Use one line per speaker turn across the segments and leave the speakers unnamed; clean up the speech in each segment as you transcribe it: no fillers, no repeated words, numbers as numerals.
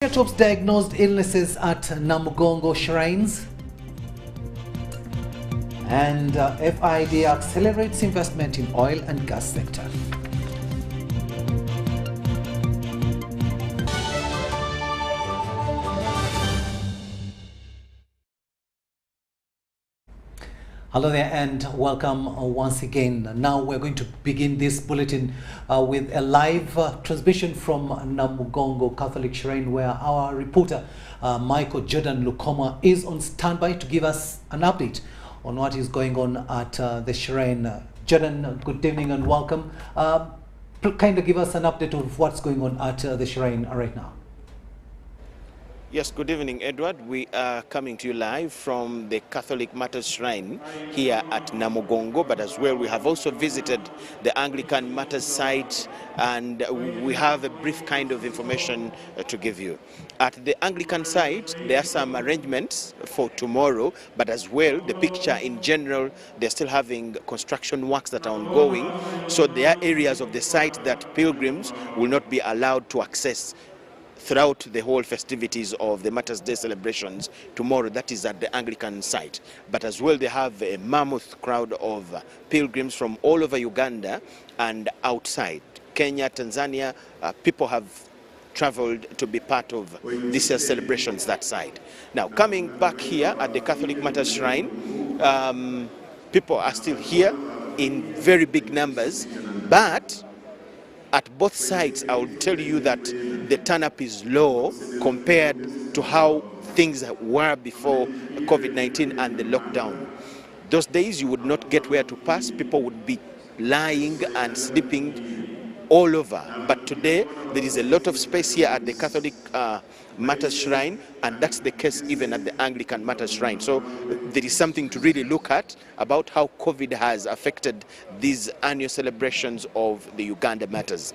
of diagnosed illnesses at Namugongo shrines. And FID accelerates investment in oil and gas sector. Hello there and welcome once again. Now we're going to begin this bulletin with a live transmission from Namugongo Catholic Shrine, where our reporter Michael Jordan Lukoma is on standby to give us an update on what is going on at the shrine. Jordan, good evening and welcome. Kind of give us an update of what's going on at the shrine right now.
Yes, good evening, Edward. We are coming to you live from the Catholic Martyrs Shrine here at Namugongo, but as well we have also visited the Anglican Martyrs site, and we have a brief kind of information to give you. At the Anglican site, there are some arrangements for tomorrow, but as well the picture in general, they're still having construction works that are ongoing, so there are areas of the site that pilgrims will not be allowed to access throughout the whole festivities of the Martyrs Day celebrations tomorrow. That is at the Anglican site. But as well, they have a mammoth crowd of pilgrims from all over Uganda and outside. Kenya, Tanzania, people have traveled to be part of this year's celebrations that side. Now, coming back here at the Catholic Martyrs Shrine, people are still here in very big numbers, but at both sides, I will tell you that the turn-up is low compared to how things were before COVID-19 and the lockdown. Those days you would not get where to pass. People would be lying and sleeping all over. But today, there is a lot of space here at the Catholic Martyrs Shrine, and that's the case even at the Anglican Martyrs Shrine. So there is something to really look at about how COVID has affected these annual celebrations of the Uganda Martyrs.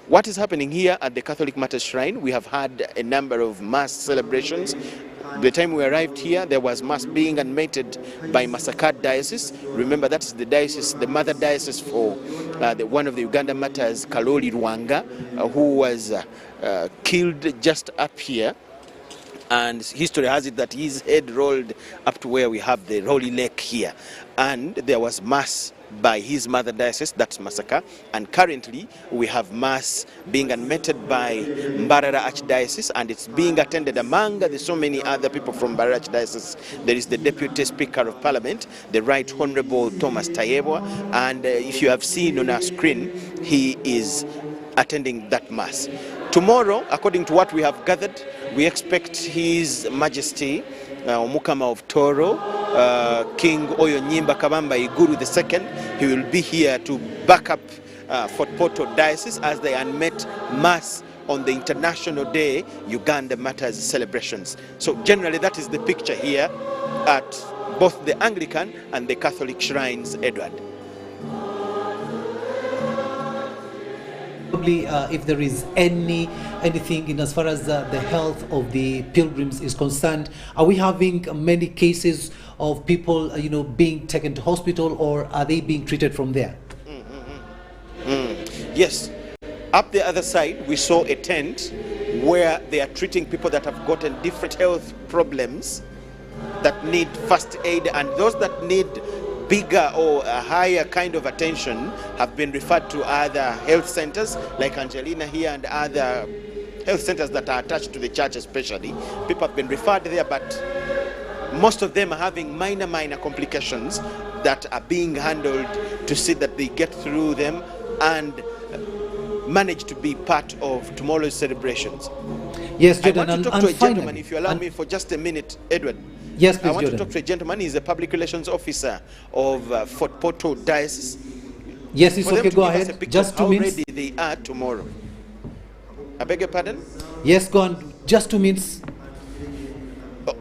What is happening here at the Catholic Martyrs Shrine? We have had a number of mass celebrations. The time we arrived here, there was mass being animated by Massakat Diocese. Remember, that's the diocese, the mother diocese for one of the Uganda Martyrs, Kaloli Rwanga, who was killed just up here. And history has it that his head rolled up to where we have the Rolly Lake here. And there was mass by his mother diocese, that's Masaka, and currently we have mass being animated by Mbarara Archdiocese, and it's being attended among the so many other people from Mbarara Archdiocese. There is the Deputy Speaker of Parliament, the Right Honourable Thomas Tayebwa, and if you have seen on our screen, he is attending that mass. Tomorrow, according to what we have gathered, we expect His Majesty Omukama of Toro, King Oyo Nyimba Kabamba Iguru II, he will be here to back up Fort Portal Diocese as they animate mass on the International Day Uganda Martyrs celebrations. So generally that is the picture here at both the Anglican and the Catholic shrines, Edward.
Probably if there is anything in as far as the health of the pilgrims is concerned, are we having many cases of people being taken to hospital, or are they being treated from there?
Yes, up the other side we saw a tent where they are treating people that have gotten different health problems that need first aid, and those that need bigger or a higher kind of attention have been referred to other health centers like Angelina here and other health centers that are attached to the church especially. People have been referred there, but most of them are having minor complications that are being handled to see that they get through them and manage to be part of tomorrow's celebrations.
Yes, Jordan,
I want to talk to a gentleman, if you allow me for just a minute, Edward.
Yes, please,
I want
Jordan.
to talk to a gentleman. He's a public relations officer of Fort Portal Diocese.
Yes, it's okay, go ahead. Just 2 minutes.
How ready they are tomorrow. I beg your pardon?
Yes, go on. Just 2 minutes.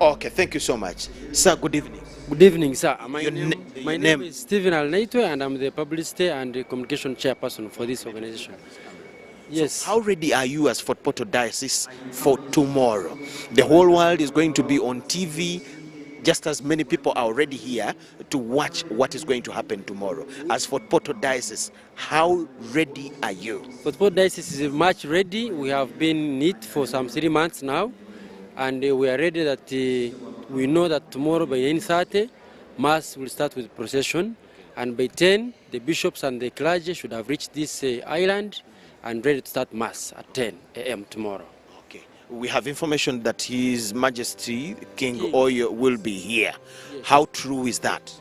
Okay, thank you so much. Sir, good evening.
Good evening, sir. My
name?
name is Stephen Alnaitwe, and I'm the publicity and the communication chairperson for this organization. Yes.
So how ready are you as Fort Portal Diocese for tomorrow? The whole world is going to be on TV. just as many people are already here to watch what is going to happen tomorrow. As for Porto Diocese, how ready are you?
For Porto Diocese is much ready. We have been in it for some 3 months now, and we are ready that we know that tomorrow by 9:30, Mass will start with procession, and by 10, the bishops and the clergy should have reached this island and ready to start Mass at 10 a.m. tomorrow.
Okay. We have information that His Majesty King Oyo will be here. Yes. How true is that?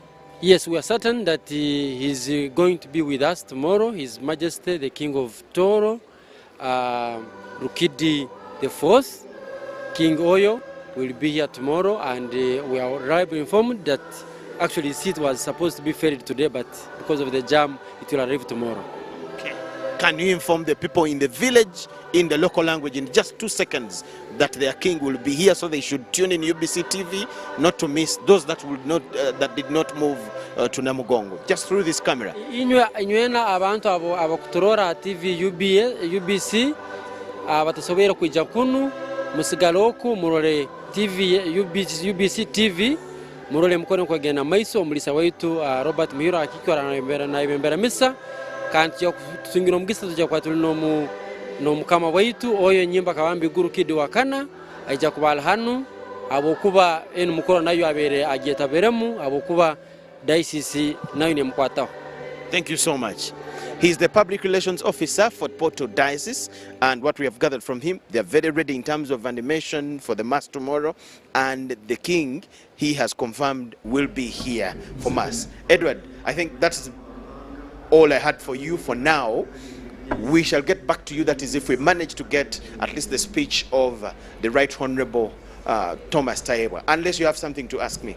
Yes, we are certain that he is going to be with us tomorrow. His Majesty, the King of Toro, Rukidi IV, King Oyo, will be here tomorrow, and we are arrived informed that actually his seat was supposed to be ferried today, but because of the jam, it will arrive tomorrow.
Okay. Can you inform the people in the village in the local language in just 2 seconds that their king will be here, so they should tune in UBC TV, not to miss those that would not that did not move to Namugongo, just through this camera?
Inywena abantu abakutorora TV UBC batasobera kuija kunu musigaloku murole TV UBC TV murole mkono kwa gena maiso mulisa waitu Robert Mihiro akikora na ibembera misa kanti yo kutungira mugisa tujja kwatulino no mukama waitu oyo nyimba kabambi guru kidi wakana aija kubala hanu abokuba enu mukoro nayo abere agetaberemu abokuba diocese nayo ne mkwataho.
Thank you so much. He's the public relations officer for Porto Diocese, and what we have gathered from him, they are very ready in terms of animation for the Mass tomorrow, and the King, he has confirmed, will be here for Mass. Edward, I think that's all I had for you for now. We shall get back to you, that is if we manage to get at least the speech of the Right Honorable Thomas Taiyewa, unless you have something to ask me.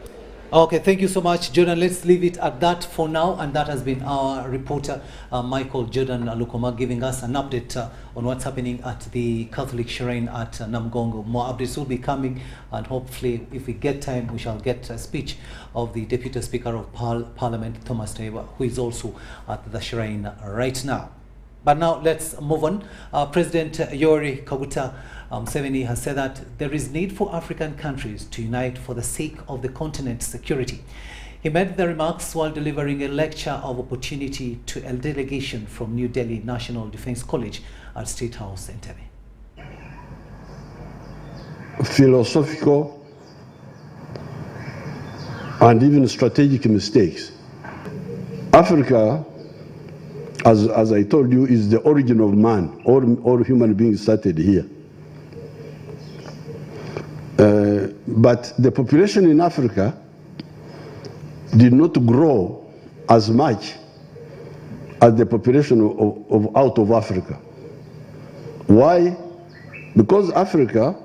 Okay, thank you so much, Jordan. Let's leave it at that for now, and that has been our reporter, Michael Jordan Lukoma, giving us an update on what's happening at the Catholic Shrine at Namugongo. More updates will be coming, and hopefully, if we get time, we shall get a speech of the Deputy Speaker of Parliament, Thomas Taiyewa, who is also at the shrine right now. But now let's move on. President Yoweri Kaguta Museveni has said that there is need for African countries to unite for the sake of the continent's security. He made the remarks while delivering a lecture of opportunity to a delegation from New Delhi National Defense College at State House, Entebbe.
Philosophical and even strategic mistakes. Africa, as I told you, is the origin of man. All human beings started here. But the population in Africa did not grow as much as the population of out of Africa. Why? Because Africa,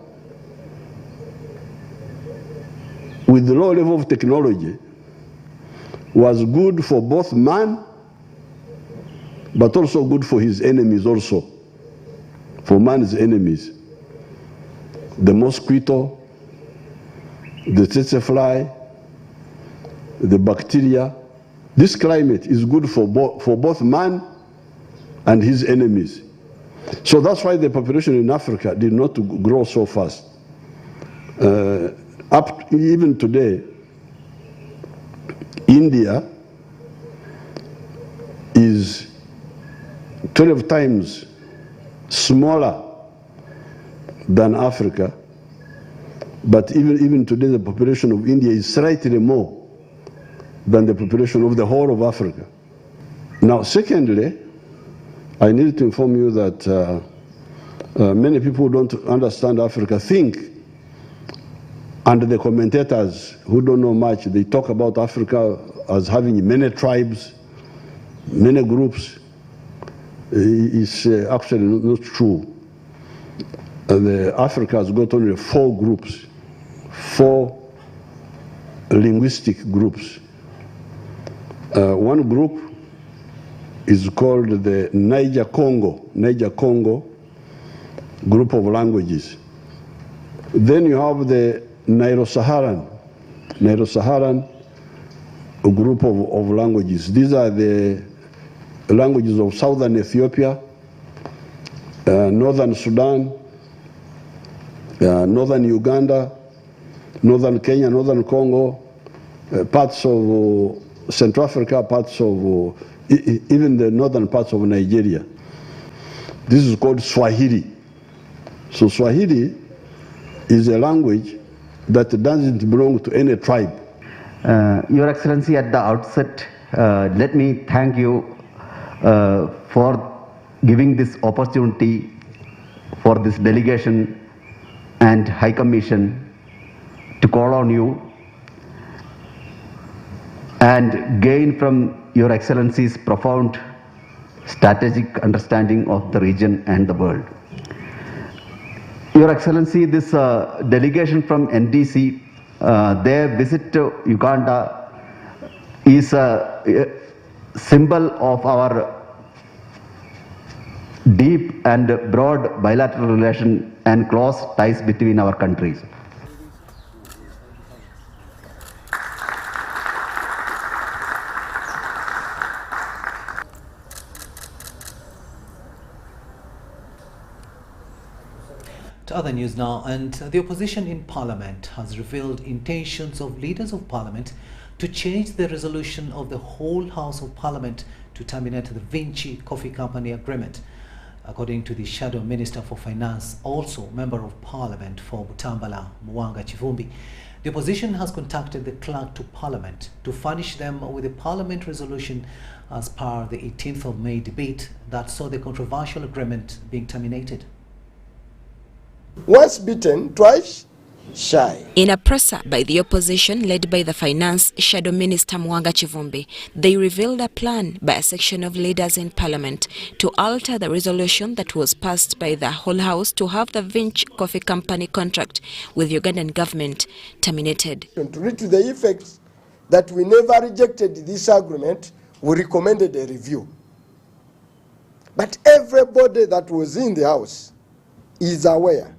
with the low level of technology, was good for both man, but also good for his enemies also, for man's enemies. The mosquito, the tsetse fly, the bacteria. This climate is good for both man and his enemies. So that's why the population in Africa did not grow so fast. Even today, India is 12 times smaller than Africa, but even today the population of India is slightly more than the population of the whole of Africa. Now, secondly, I need to inform you that many people who don't understand Africa think, and the commentators who don't know much, they talk about Africa as having many tribes, many groups. It's actually not true. Africa has got only 4 groups, 4 linguistic groups. One group is called the Niger-Congo group of languages. Then you have the Nilo-Saharan group of languages. These are the languages of southern Ethiopia, northern Sudan, northern Uganda, northern Kenya, northern Congo, parts of Central Africa, parts of even the northern parts of Nigeria. This is called Swahili. So Swahili is a language that doesn't belong to any tribe.
Your Excellency, at the outset, let me thank you for giving this opportunity for this delegation and High Commission to call on you and gain from Your Excellency's profound strategic understanding of the region and the world. Your Excellency, this delegation from NDC, their visit to Uganda is a symbol of our deep and broad bilateral relation and close ties between our countries.
To other news now, and the opposition in Parliament has revealed intentions of leaders of Parliament to change the resolution of the whole House of Parliament to terminate the Vinci Coffee Company agreement. According to the Shadow Minister for Finance, also Member of Parliament for Butambala, Mwanga Chivumbi, the opposition has contacted the Clerk to Parliament to furnish them with a Parliament resolution as per the 18th of May debate that saw the controversial agreement being terminated.
Once bitten, twice shy.
In a presser by the opposition led by the Finance Shadow Minister Mwanga Chivumbi, they revealed a plan by a section of leaders in Parliament to alter the resolution that was passed by the whole House to have the Vinci Coffee Company contract with Ugandan government terminated.
To read to the effect that we never rejected this agreement, we recommended a review. But everybody that was in the House is aware.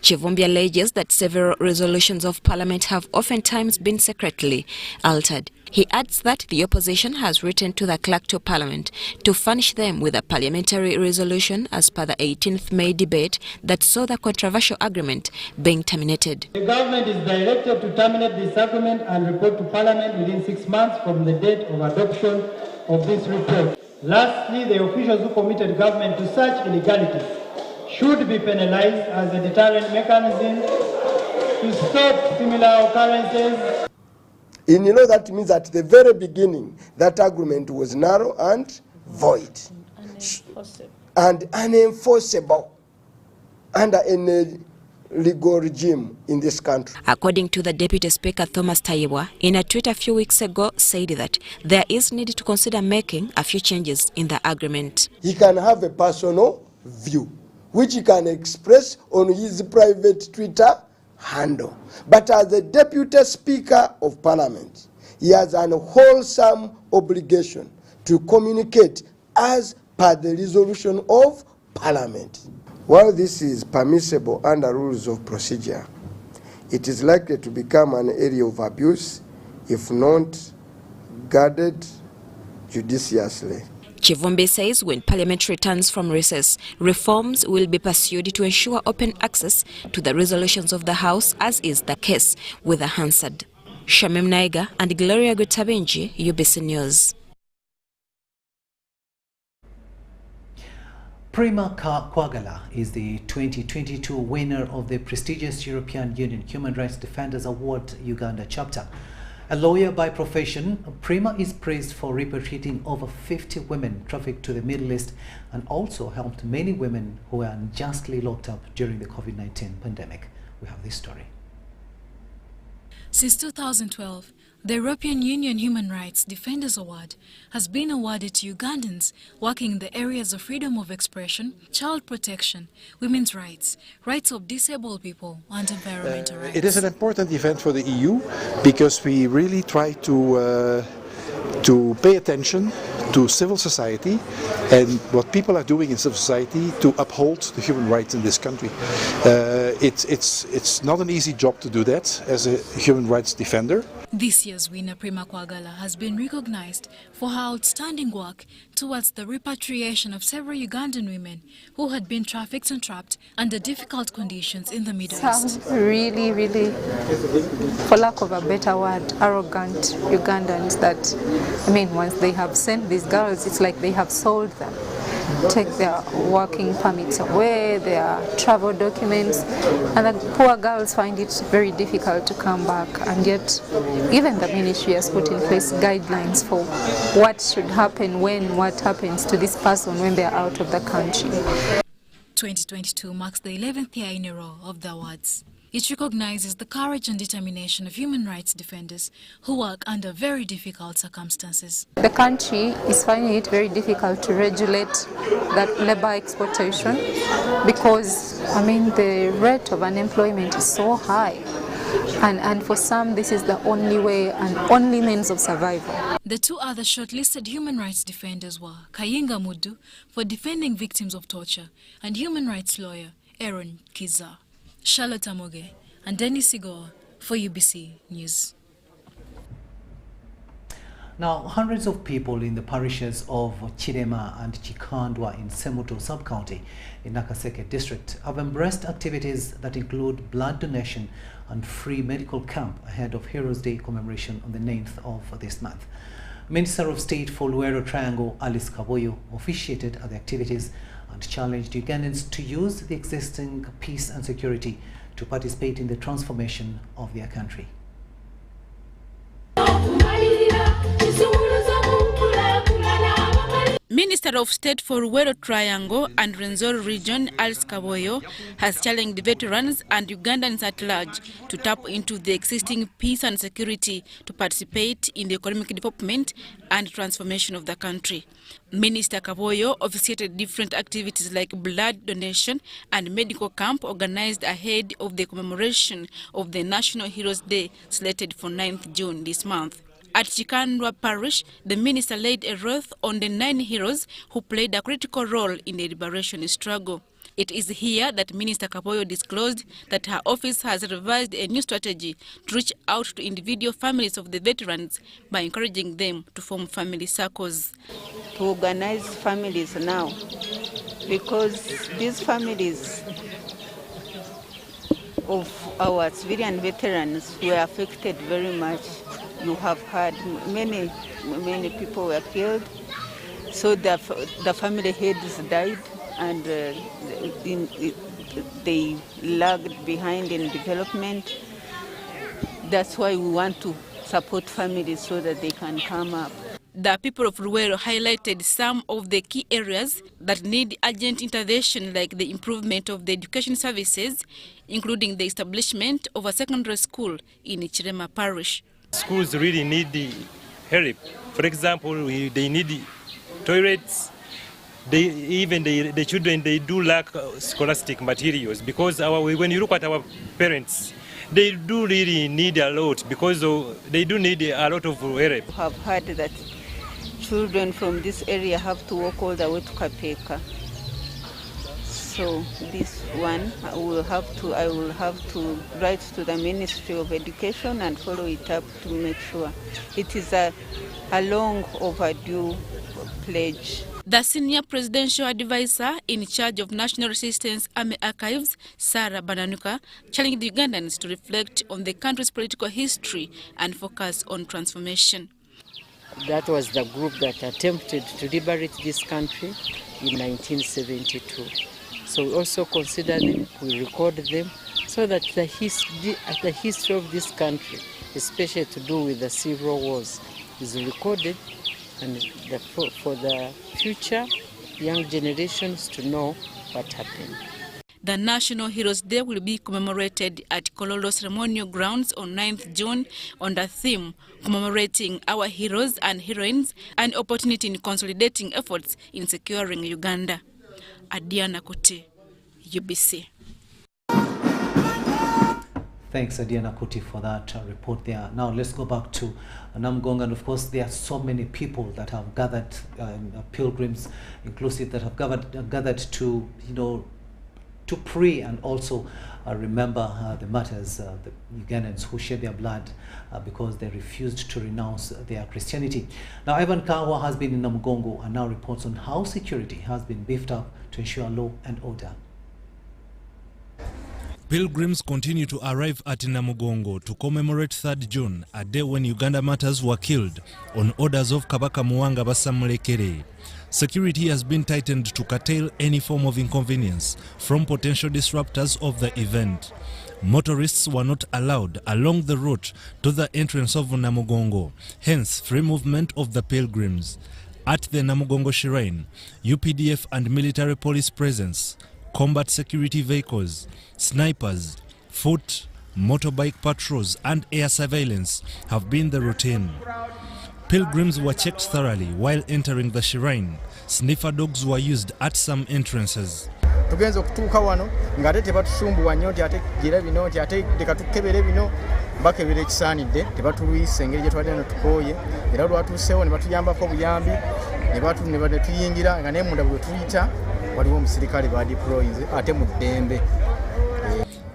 Chivumbi alleges that several resolutions of Parliament have oftentimes been secretly altered. He adds that the opposition has written to the Clerk to Parliament to furnish them with a parliamentary resolution as per the 18th May debate that saw the controversial agreement being terminated.
The government is directed to terminate this agreement and report to Parliament within 6 months from the date of adoption of this report. Lastly, the officials who committed government to such illegalities should be penalized as a deterrent mechanism to stop similar occurrences.
And you know that means at the very beginning, that agreement was narrow and void. And unenforceable under any legal regime in this country.
According to the Deputy Speaker Thomas Tayibwa, in a tweet a few weeks ago, said that there is need to consider making a few changes in the agreement.
He can have a personal view, which he can express on his private Twitter handle. But as the Deputy Speaker of Parliament, he has an wholesome obligation to communicate as per the resolution of Parliament. While this is permissible under rules of procedure, it is likely to become an area of abuse if not guarded judiciously.
Chivumbi says when Parliament returns from recess, reforms will be pursued to ensure open access to the resolutions of the House, as is the case with the Hansard. Shamim Naiga and Gloria Gutabenji, UBC News.
Prima Kwagala is the 2022 winner of the prestigious European Union Human Rights Defenders Award Uganda chapter. A lawyer by profession, Prima is praised for repatriating over 50 women trafficked to the Middle East and also helped many women who were unjustly locked up during the COVID-19 pandemic. We have this story.
Since 2012, the European Union Human Rights Defenders Award has been awarded to Ugandans working in the areas of freedom of expression, child protection, women's rights, rights of disabled people, and environmental rights.
It is an important event for the EU because we really try to pay attention to civil society and what people are doing in civil society to uphold the human rights in this country. It's not an easy job to do that as a human rights defender.
This year's winner, Prima Kwagala, has been recognized for her outstanding work towards the repatriation of several Ugandan women who had been trafficked and trapped under difficult conditions in the Middle East.
Some really, for lack of a better word, arrogant Ugandans that, once they have sent these girls, it's like they have sold them. Take their working permits away, their travel documents, and the poor girls find it very difficult to come back. And yet, even the ministry has put in place guidelines for what should happen what happens to this person when they're out of the country.
2022 marks the 11th year in a row of the awards. It recognizes the courage and determination of human rights defenders who work under very difficult circumstances.
The country is finding it very difficult to regulate that labor exploitation because, the rate of unemployment is so high. And for some, this is the only way and only means of survival.
The two other shortlisted human rights defenders were Kiinangoma for defending victims of torture and human rights lawyer Aaron Kiza. Charlotte Amoge and Dennis Igor for UBC News.
Now, hundreds of people in the parishes of Chirema and Chikandwa in Semuto sub-county in Nakaseke district have embraced activities that include blood donation and free medical camp ahead of Heroes Day commemoration on the 9th of this month. Minister of State for Luero Triangle Alice Kaboyo officiated at the activities and challenged Ugandans to use the existing peace and security to participate in the transformation of their country.
Minister of State for Luero Triangle and Rwenzori Region, Alice Kaboyo, has challenged veterans and Ugandans at large to tap into the existing peace and security to participate in the economic development and transformation of the country. Minister Kaboyo officiated different activities like blood donation and medical camp organized ahead of the commemoration of the National Heroes Day slated for 9th June this month. At Chikandwa Parish, the minister laid a wreath on the 9 heroes who played a critical role in the liberation struggle. It is here that Minister Kaboyo disclosed that her office has revised a new strategy to reach out to individual families of the veterans by encouraging them to form family circles.
To organize families now, because these families of our civilian veterans were affected very much. You have had many people were killed, so the family heads died, and they lagged behind in development. That's why we want to support families so that they can come up.
The people of Luero highlighted some of the key areas that need urgent intervention, like the improvement of the education services, including the establishment of a secondary school in Chirema Parish.
Schools really need the help. For example, they need toilets. The children, they do lack scholastic materials because when you look at our parents, they do really need a lot because they do need a lot of help.
I have heard that children from this area have to walk all the way to Kapeka. So this one, I will have to write to the Ministry of Education and follow it up to make sure. It is a long overdue pledge.
The senior presidential advisor in charge of National Resistance Army Archives, Sarah Bananuka, challenged the Ugandans to reflect on the country's political history and focus on transformation.
That was the group that attempted to liberate this country in 1972. So we also consider them, we record them, so that the history of this country, especially to do with the civil wars, is recorded, and for the future young generations to know what happened.
The National Heroes Day will be commemorated at Kololo Ceremonial Grounds on 9th June on the theme commemorating our heroes and heroines, an opportunity in consolidating efforts in securing Uganda. Adiana Kuti, UBC.
Thanks, Adiana Kuti, for that report there. Now let's go back to Namugongo, and of course there are so many people that have gathered, pilgrims inclusive, that have gathered to, to pray and also remember the martyrs, the Ugandans who shed their blood because they refused to renounce their Christianity. Now, Ivan Kawa has been in Namugongo and now reports on how security has been beefed up to ensure law and order.
Pilgrims continue to arrive at Namugongo to commemorate 3rd June, a day when Uganda martyrs were killed on orders of Kabaka Muwanga Basamulekere. Security has been tightened to curtail any form of inconvenience from potential disruptors of the event. Motorists were not allowed along the route to the entrance of Namugongo, hence free movement of the pilgrims. At the Namugongo Shrine, UPDF and military police presence, combat security vehicles, snipers, foot, motorbike patrols and air surveillance have been the routine. Pilgrims were checked thoroughly while entering the shrine. Sniffer dogs were used at some entrances.
Tugenza okutuuka wano ng'ate tebatusumbuwa nnyo nti ate gira bino nti ate leka tukebere bino bakebera ekisaanidde tebatulwisa engeri gye tubadde ne tukooye era lwatuuseewo ne batuyambako obuyambi ne tuyingira nga naye munda bwe tuyita waliwo omusirikale badeployinze ate mu ddembe.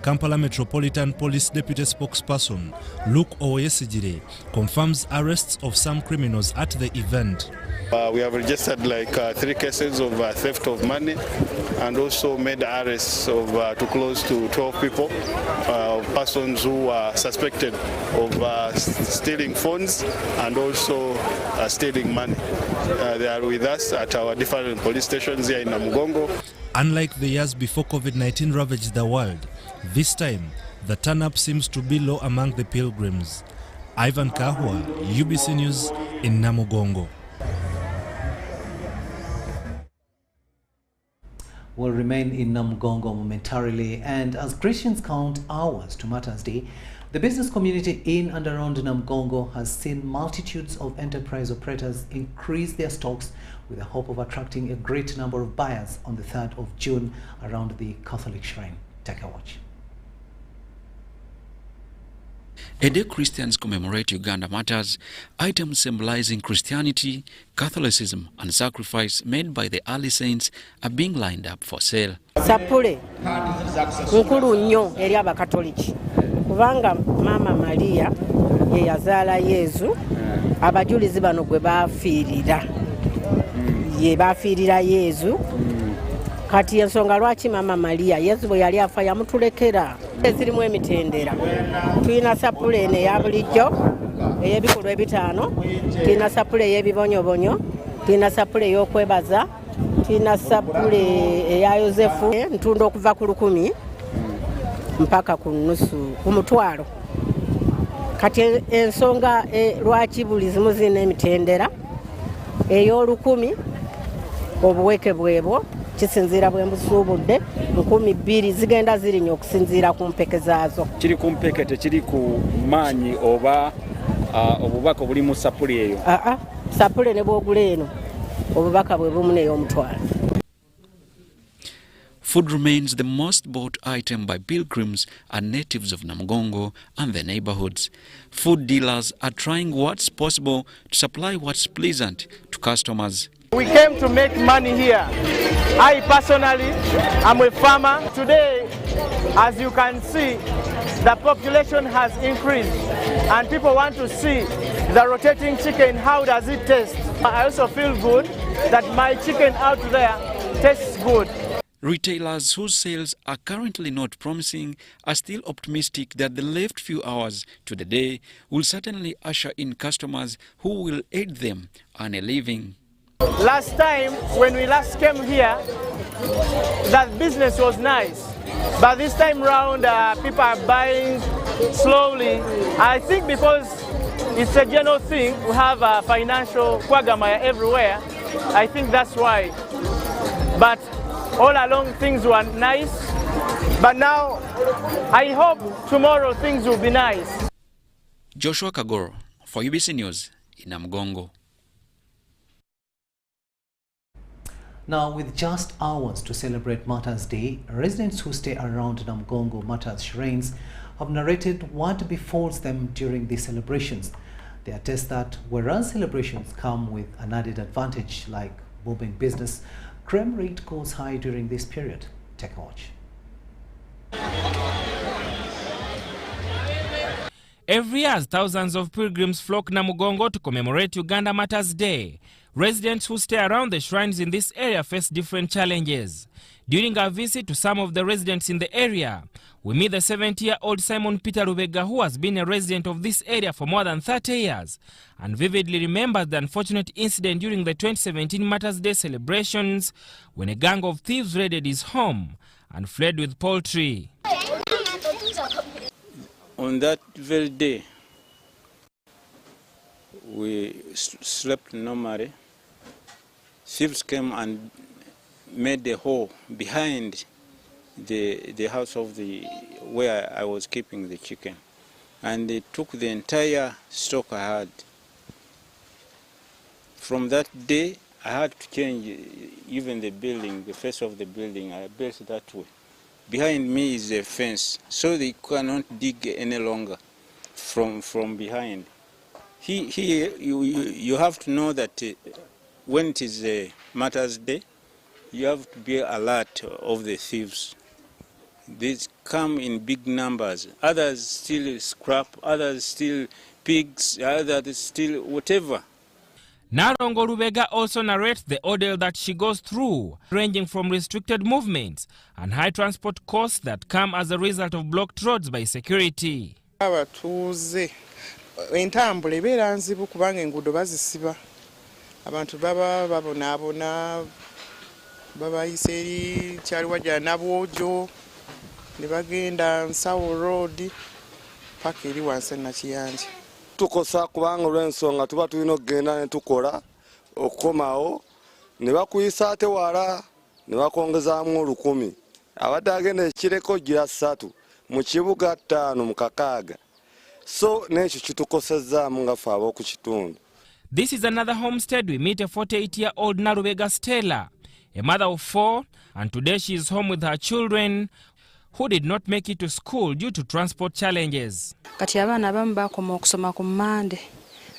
Kampala Metropolitan Police Deputy Spokesperson Luke Oyesigire confirms arrests of some criminals at the event.
We have registered like 3 cases of theft of money and also made arrests of to close to 12 people, persons who are suspected of stealing phones and also stealing money. They are with us at our different police stations here in Namugongo.
Unlike the years before COVID-19 ravaged the world, this time the turn-up seems to be low among the pilgrims. Ivan Kahwa, UBC News in Namugongo.
We'll remain in Namugongo momentarily, and as Christians count hours to Martyrs' Day, the business community in and around Namugongo has seen multitudes of enterprise operators increase their stocks with the hope of attracting a great number of buyers on the 3rd of June around the Catholic Shrine. Take a watch.
A day Christians commemorate Uganda Martyrs, items symbolizing Christianity, Catholicism and sacrifice made by the early saints are being lined up for sale.
Sapule nkulu nnyo eri abakatoliki kubanga Mama Maria ye yazaala Yesu, abajulizi bano gwe bafiirira ye bafiirira Yesu. Kati ensonga lwaki Mama Maria Yesu bwe yali afa yamutulekera ezirimu emitendera. Tulina sapule eno eya bulijjo ey'ebikolwa ebitaano, tulina sapule ey'ebibonyobonyo, tulina sapule ey'okwebaza, tulina sapule eya Yosefu ntunda okuva ku 1,000 mpaka ku nusu ku mutwalo. Kati ensonga lwaki buli zimu zirina emitendera ey'olukumi obuweke bwebwo kisinziira bwe mbusuubudde 2,000 zigenda zirinya okusinziira ku mpeke zaazo.
Kiri ku mpeke tekiri ku maanyi oba obubaka buli mu sapule eyo?
Sapule ne bwogula eno obubaka bwe bumu n'ey'omutwalo.
Food remains the most bought item by pilgrims and natives of Namugongo and the neighborhoods. Food dealers are trying what's possible to supply what's pleasant to customers.
We came to make money here. I personally am a farmer. Today, as you can see, the population has increased and people want to see the rotating chicken. How does it taste? I also feel good that my chicken out there tastes good.
Retailers whose sales are currently not promising are still optimistic that the left few hours to the day will certainly usher in customers who will aid them earn a living.
Last time when we last came here, that business was nice. But this time round, people are buying slowly. I think because it's a general thing, we have a financial quagmire everywhere. I think that's why. But all along things were nice. But now, I hope tomorrow things will be nice.
Joshua Kagoro for UBC News in Namugongo.
Now, with just hours to celebrate Martyrs' Day, residents who stay around Namugongo Martyrs shrines have narrated what befalls them during these celebrations. They attest that whereas celebrations come with an added advantage like booming business, crime rate goes high during this period. Take a watch.
Every year, thousands of pilgrims flock Namugongo to commemorate Uganda Martyrs Day. Residents who stay around the shrines in this area face different challenges. During our visit to some of the residents in the area, we meet the 70-year-old Simon Peter Rubega, who has been a resident of this area for more than 30 years and vividly remembers the unfortunate incident during the 2017 Martyrs Day celebrations when a gang of thieves raided his home and fled with poultry.
On that very day, we slept normally. Thieves came and made a hole behind the house of where I was keeping the chicken, and they took the entire stock I had. From that day, I had to change even the building, the face of the building. I built that way. Behind me is a fence, so they cannot dig any longer from behind. Here, you have to know that when it is a Martyrs Day, you have to be alert of the thieves. They come in big numbers. Others steal scrap, others steal pigs, others steal whatever.
Narongo Rubega also narrates the ordeal that she goes through, ranging from restricted movements and high transport costs that come as a result of blocked roads by security.
Abatuuze entambula ebeera nzibu kubanga enguudo bazisiba. Abantu baba babonaabona babayisa eri kyaliwajja Nabwojo ne bagenda Nsawo Road paka eri wansi Nakiyanja.
Tukosa kubanga olw'ensonga tuba tulina okugenda ne tukola okukomawo ne bakuyisa ate wala ne bakongezaamu 10,000. Abadde agenda ekireko gira 3 mu kibuga 5 mu Kakaaga. So n'ekyo kitukosezzaamu nga ffe ab'oku kitundu.
This is another homestead. We meet a 48-year-old Narubega Stella, a mother of 4, and today she is home with her children who did not make it to school due to transport challenges.
Kati abaana abamu bakoma okusoma ku Mmande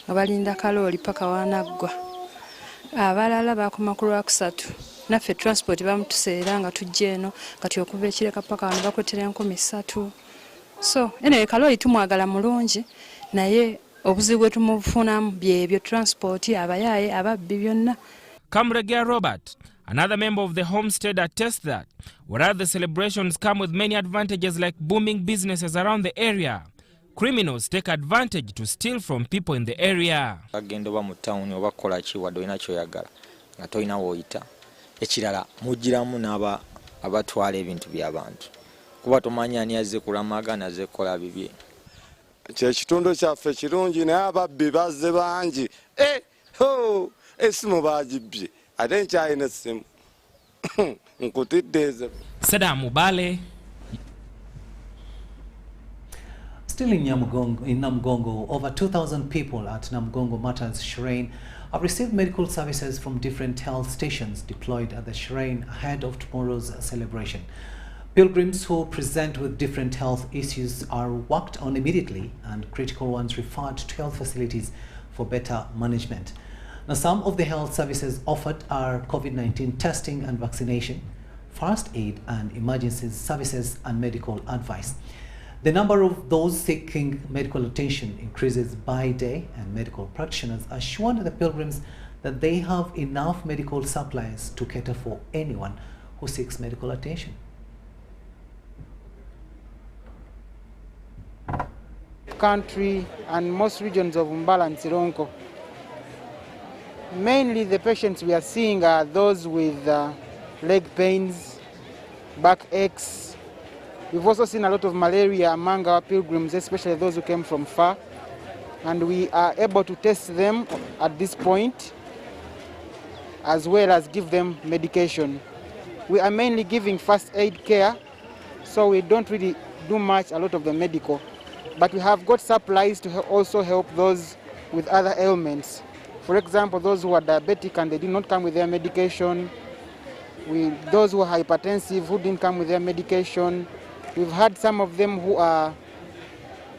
nga balinda kalooli paka wanaggwa. Abalala bakoma ku Lwakusatu. Naffe transport bamutuseera nga tujja eno kati okuva Ekireka paka wano bakwetera 3,000. So anyway, kalooli tumwagala mulungi naye obuzibu bwe tumufunamu byebyo transport abayaaye ababbi byonna.
Kamregia Robert, another member of the homestead, attests that whereas the celebrations come with many advantages like booming businesses around the area, criminals take advantage to steal from people in the area.
Agenda oba mu town oba kola ki wadde olina kyoyagala nga tolina w'oyita. Ekirala mugiramu n'aba abatwala ebintu by'abantu. Kuba tomanya ani azze kulamaga nazze kukola bibye.
Kyekitundu kyaffe kirungi naye ababbi bazze bangi. Essimu bagibbye ate nkyalina essimu nkutidde ezo.
Saddam Mubale.
Still in Namugongo, over 2,000 people at Namugongo Martyrs Shrine have received medical services from different health stations deployed at the shrine ahead of tomorrow's celebration. Pilgrims who present with different health issues are worked on immediately and critical ones referred to health facilities for better management. Now, some of the health services offered are COVID-19 testing and vaccination, first aid and emergency services and medical advice. The number of those seeking medical attention increases by day, and medical practitioners assured the pilgrims that they have enough medical supplies to cater for anyone who seeks medical attention.
Country and most regions of Mbala and Sironko. Mainly the patients we are seeing are those with leg pains, back aches. We've also seen a lot of malaria among our pilgrims, especially those who came from far. And we are able to test them at this point, as well as give them medication. We are mainly giving first aid care, so we don't really do a lot of the medical. But we have got supplies to also help those with other ailments. For example, those who are diabetic and they did not come with their medication. Those who are hypertensive who didn't come with their medication. We've had some of them who are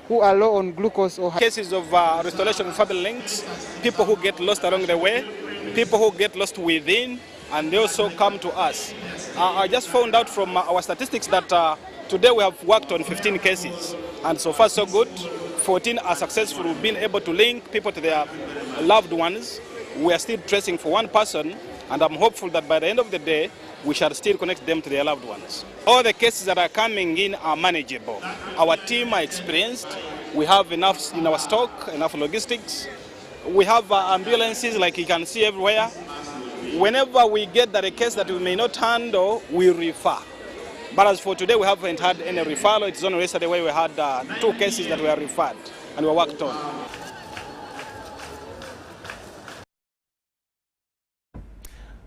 low on glucose or
cases of restoration of family links, people who get lost along the way, people who get lost within, and they also come to us. I just found out from our statistics that Today we have worked on 15 cases, and so far so good. 14 are successful. We've been able to link people to their loved ones. We are still tracing for one person, and I'm hopeful that by the end of the day, we shall still connect them to their loved ones. All the cases that are coming in are manageable. Our team are experienced. We have enough in our stock, enough logistics. We have ambulances like you can see everywhere. Whenever we get that a case that we may not handle, we refer. But as for today, we haven't had any referral. It's only yesterday where we had 2 cases that were referred and were worked on.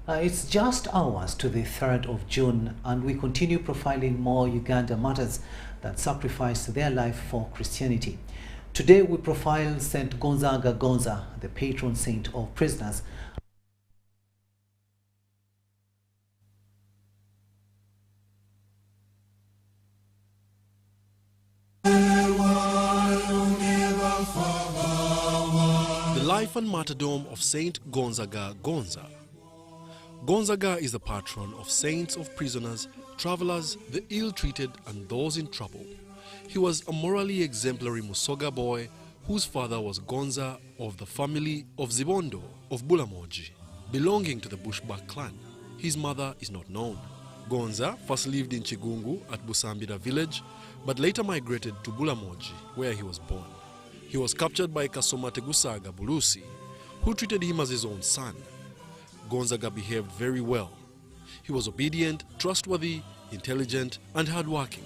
It's just hours to the 3rd of June, and we continue profiling more Uganda martyrs that sacrificed their life for Christianity. Today we profile St. Gonzaga Gonza, the patron saint of prisoners.
The life and martyrdom of Saint Gonzaga Gonza. Gonzaga is the patron of saints, of prisoners, travelers, the ill-treated and those in trouble. He was a morally exemplary Musoga boy whose father was Gonza of the family of Zibondo of Bulamoji, belonging to the Bushback clan. His mother is not known. Gonza first lived in Chigungu at Busambira village, but later migrated to Bulamoji, where he was born. He was captured by Kasoma Tegusaga Bulusi, who treated him as his own son. Gonzaga behaved very well. He was obedient, trustworthy, intelligent, and hardworking.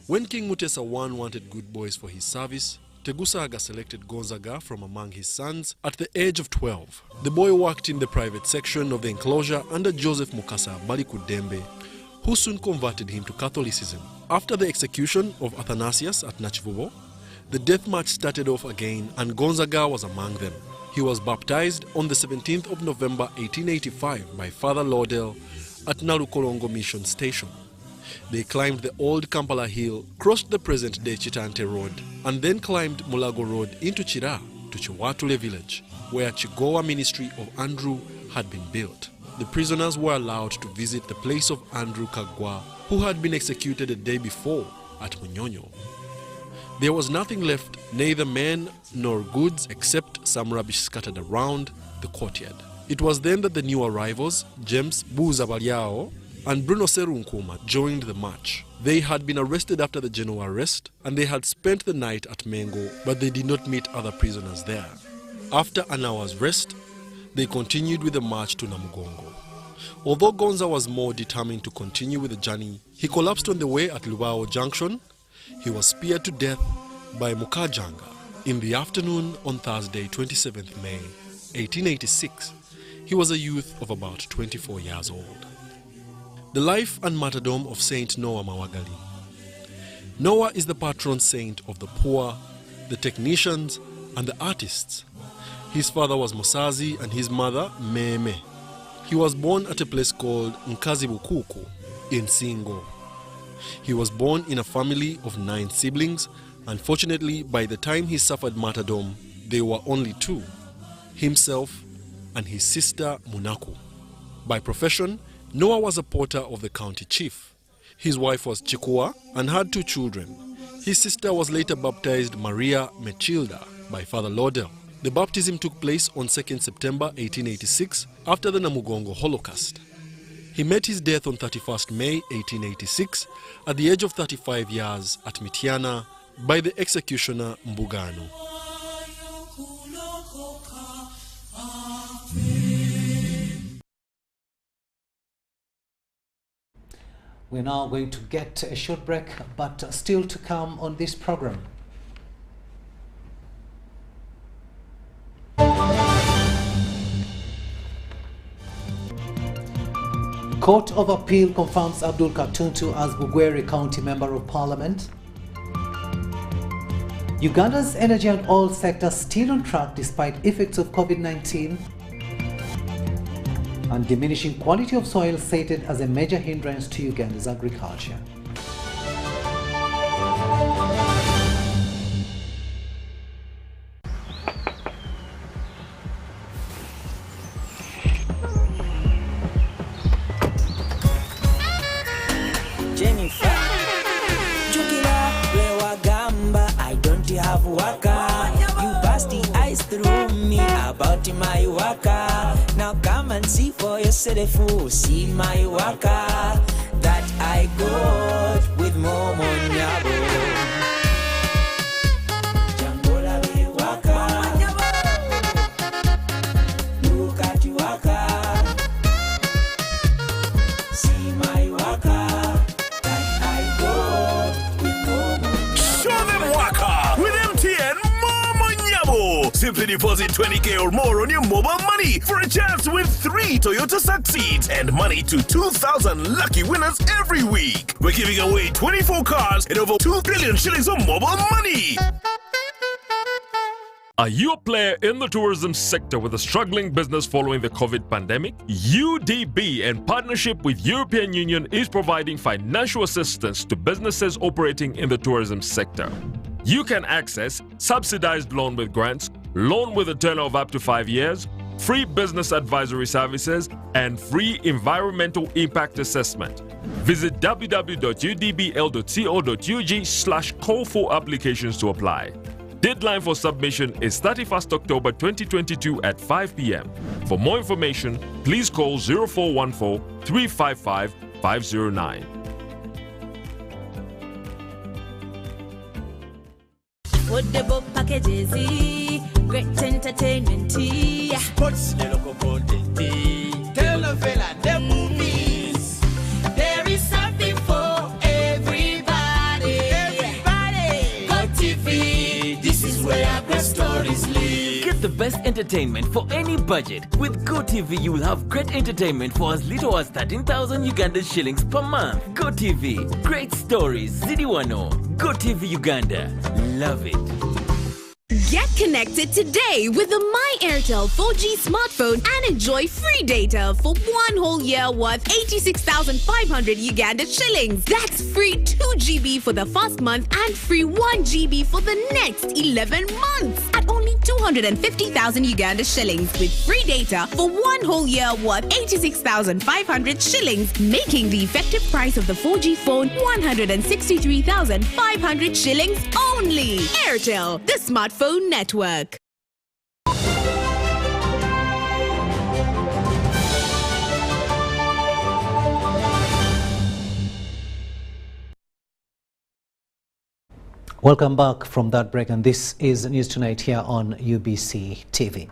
When King Mutesa I wanted good boys for his service, Tegusaga selected Gonzaga from among his sons at the age of 12. The boy worked in the private section of the enclosure under Joseph Mukasa Balikudembe, who soon converted him to Catholicism. After the execution of Athanasius at Nachivubo, the death march started off again, and Gonzaga was among them. He was baptized on the 17th of November 1885 by Father Laudel at Nalukolongo Mission Station. They climbed the old Kampala Hill, crossed the present-day Chitante Road, and then climbed Mulago Road into Chira to Chiwatule village, where Chigowa Ministry of Andrew had been built. The prisoners were allowed to visit the place of Andrew Kagwa, who had been executed a day before at Munyonyo. There was nothing left, neither men nor goods, except some rubbish scattered around the courtyard. It was then that the new arrivals, James Buza Baliao and Bruno Serunkuma, joined the march. They had been arrested after the general arrest, and they had spent the night at Mengo, but they did not meet other prisoners there. After an hour's rest, they continued with the march to Namugongo. Although Gonza was more determined to continue with the journey, he collapsed on the way at Lubao Junction. He was speared to death by Mukajanga in the afternoon on Thursday, 27th May, 1886. He was a youth of about 24 years old. The life and martyrdom of Saint Noah Mawagali. Noah is the patron saint of the poor, the technicians, and the artists. His father was Musazi and his mother Meme. He was born at a place called Nkazibukuku in Singo. He was born in a family of 9 siblings. Unfortunately, by the time he suffered martyrdom, there were only 2, himself and his sister Munaku. By profession, Noah was a porter of the county chief. His wife was Chikua and had 2 children. His sister was later baptized Maria Mechilda by Father Laudel. The baptism took place on 2nd September 1886 after the Namugongo Holocaust. He met his death on 31st May 1886 at the age of 35 years at Mitiana by the executioner Mbugano.
We're now going to get a short break, but still to come on this program. Court of Appeal confirms Abdul Katuntu as Bugweri County Member of Parliament. Uganda's energy and oil sector still on track despite effects of COVID-19. And diminishing quality of soil cited as a major hindrance to Uganda's agriculture.
waka. You bust the ice through me about my waka. Now come and see for yourself, see my waka that I got with Momo Nyabo.
Simply deposit 20K or more on your mobile money for a chance to win 3 Toyota Succeeds and money to 2,000 lucky winners every week. We're giving away 24 cars and over 2 billion shillings of mobile money.
Are you a player in the tourism sector with a struggling business following the COVID pandemic? UDB, in partnership with European Union, is providing financial assistance to businesses operating in the tourism sector. You can access subsidized loan with grants, loan with a tenure of up to 5 years, free business advisory services, and free environmental impact assessment. Visit www.udbl.co.ug/call for applications to apply. Deadline for submission is 31st October 2022 at 5 p.m. For more information, please call 0414 355 509.
Football packages, great entertainment, sports, the local content, telenovela, the movies. There is something for everybody. Everybody, Go TV. This is where great stories live.
Get the best entertainment for any budget. With GoTV, you will have great entertainment for as little as 13,000 Uganda shillings per month. GoTV, great stories, Zidiwano. GoTV Uganda, love it.
Get connected today with the My Airtel 4G smartphone and enjoy free data for 1 whole year worth 86,500 Uganda shillings. That's free 2 GB for the first month and free 1 GB for the next 11 months at only 250,000 Uganda shillings with free data for 1 whole year worth 86,500 shillings, making the effective price of the 4G phone 163,500 shillings only. Airtel, the smartphone network.
Welcome back from that break, and this is News Tonight here on UBC TV.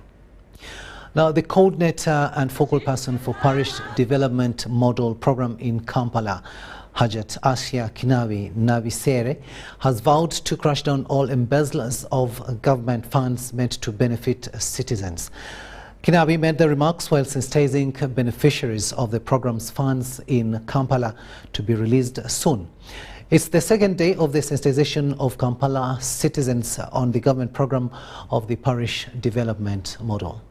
Now, the coordinator and focal person for Parish Development Model Program in Kampala, Hajat Asya Kinabi Navisere, has vowed to crash down all embezzlers of government funds meant to benefit citizens. Kinabi made the remarks while sensitizing beneficiaries of the program's funds in Kampala to be released soon. It's the second day of the sensitization of Kampala citizens on the government program of the Parish Development Model.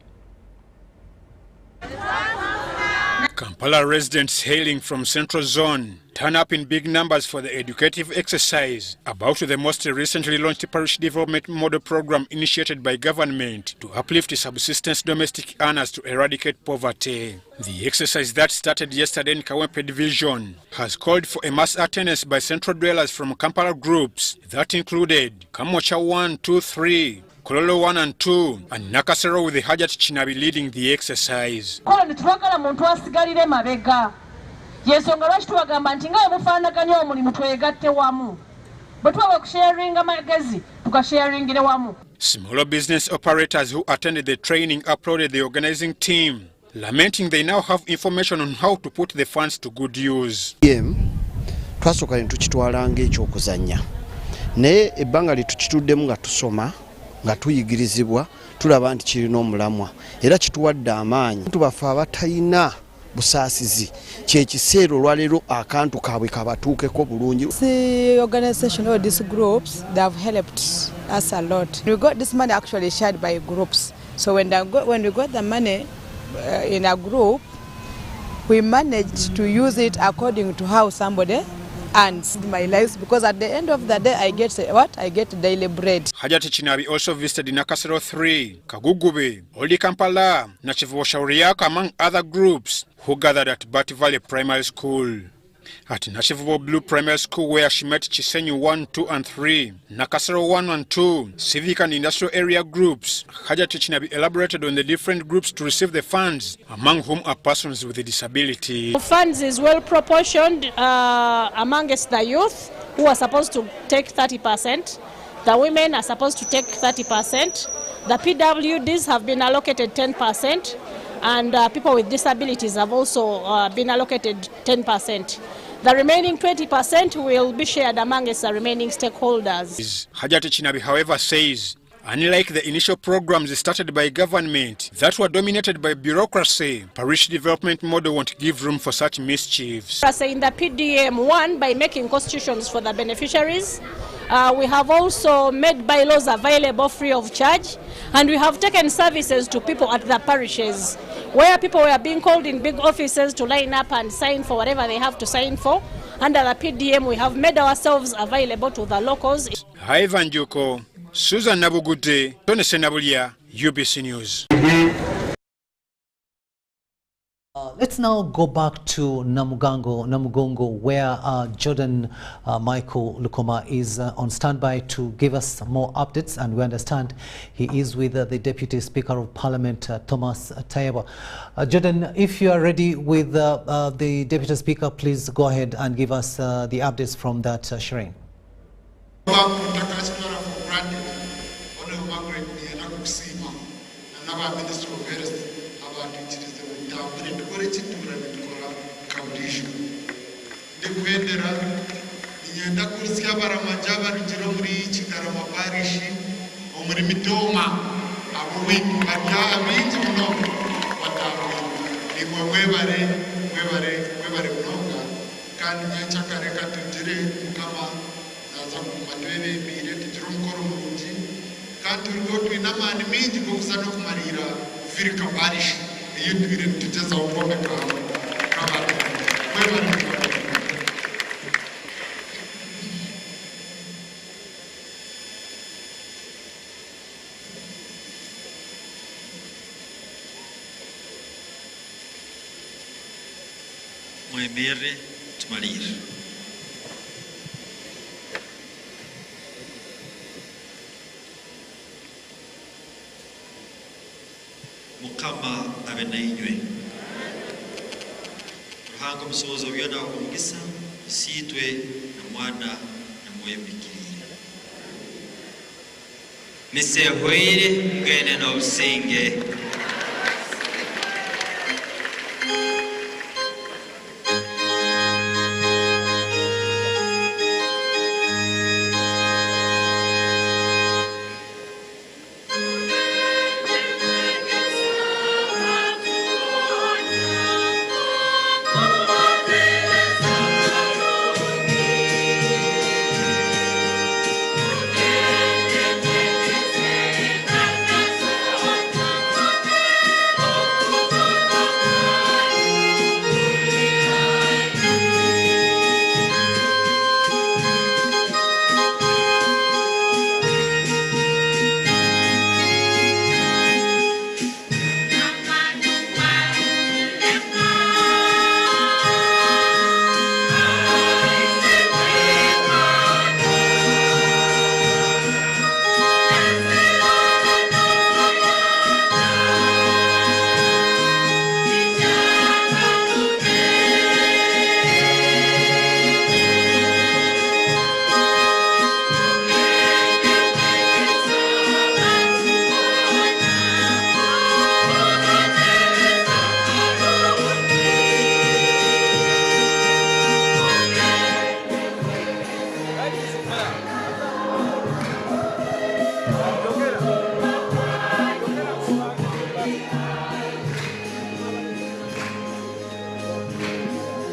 Kampala residents hailing from Central Zone turn up in big numbers for the educative exercise about the most recently launched Parish Development Model Program initiated by government to uplift subsistence domestic earners to eradicate poverty. The exercise that started yesterday in Kawempe Division has called for a mass attendance by central dwellers from Kampala groups that included Kamocha 1, 2, 3, Kololo 1 and 2, and Nakasero with the Hajat Kinabi leading the exercise.
Yensonga lwaki tubagamba nti nga mufaanaganya omulimu twegatte wamu bwe tuba okusharinga amagezi tukasharingire wamu.
Smaller business operators who attended the training applauded the organizing team, lamenting they now have information on how to put the funds to good use.
Twasooka ne tukitwalanga ekyokuzannya naye ebbanga litukituddemu nga tusoma nga tuyigirizibwa tulaba nti kirina omulamwa era kituwadde amaanyi tubafe abatayina busaasizi kyekiseera olwaleero akantu kaabwe kabatuukeko bulungi.
The organization or these groups, they have helped us a lot. We got this money actually shared by groups. So when we got the money in a group, we managed to use it according to how somebody earns my lives, because at the end of the day I get what? I get daily bread.
Hajati Kinabi also visited Nakasero 3, Kagugube, Old Kampala, Nachivu Shauriaka, among other groups who gathered at Bati Valley Primary School. At Nashivubo Blue Primary School, where she met Chisenyu 1, 2 and 3, Nakasero 1 and 2, civic and industrial area groups, Hajati Chinabi elaborated on the different groups to receive the funds, among whom are persons with a disability.
The funds is well proportioned amongst the youth, who are supposed to take 30%. The women are supposed to take 30%. The PWDs have been allocated 10%. And people with disabilities have also been allocated 10%. The remaining 20% will be shared amongst the remaining stakeholders.
Hajati Chinabi, however, says, unlike the initial programs started by government that were dominated by bureaucracy, parish development model won't give room for such mischiefs.
In the PDM 1, by making constitutions for the beneficiaries, we have also made bylaws available free of charge, and we have taken services to people at the parishes, where people were being called in big offices to line up and sign for whatever they have to sign for. Under the PDM, we have made ourselves available to the locals.
Ivan Juko, Susan Nabugute, Tony Senabulia, UBC News.
Let's now go back to Namugongo, where Jordan Michael Lukoma is on standby to give us more updates, and we understand he is with the Deputy Speaker of Parliament, Thomas Tayebwa. Jordan, if you are ready with the Deputy Speaker, please go ahead and give us the updates from that Shireen.
Ndikuendera nienda kusikia baramajaba rijiro muri Kiinangoma Parish omuri mitoma abo wingi bajya binzi muno batawe nimwe mwebare mnoga kandi nyachakare katujire kama naza kumatwere bire tujiro mukoro munji kandi urwo twinamani mingi gokuzana kumarira Firika Parish iyo twire tugeza ubome kama mwebare
Mwemere tumalire. Mukama abe nainywe. Ruhanga musozo byona omugisa sitwe na mwana na mwebikirire. Nisehwire ngene no usinge.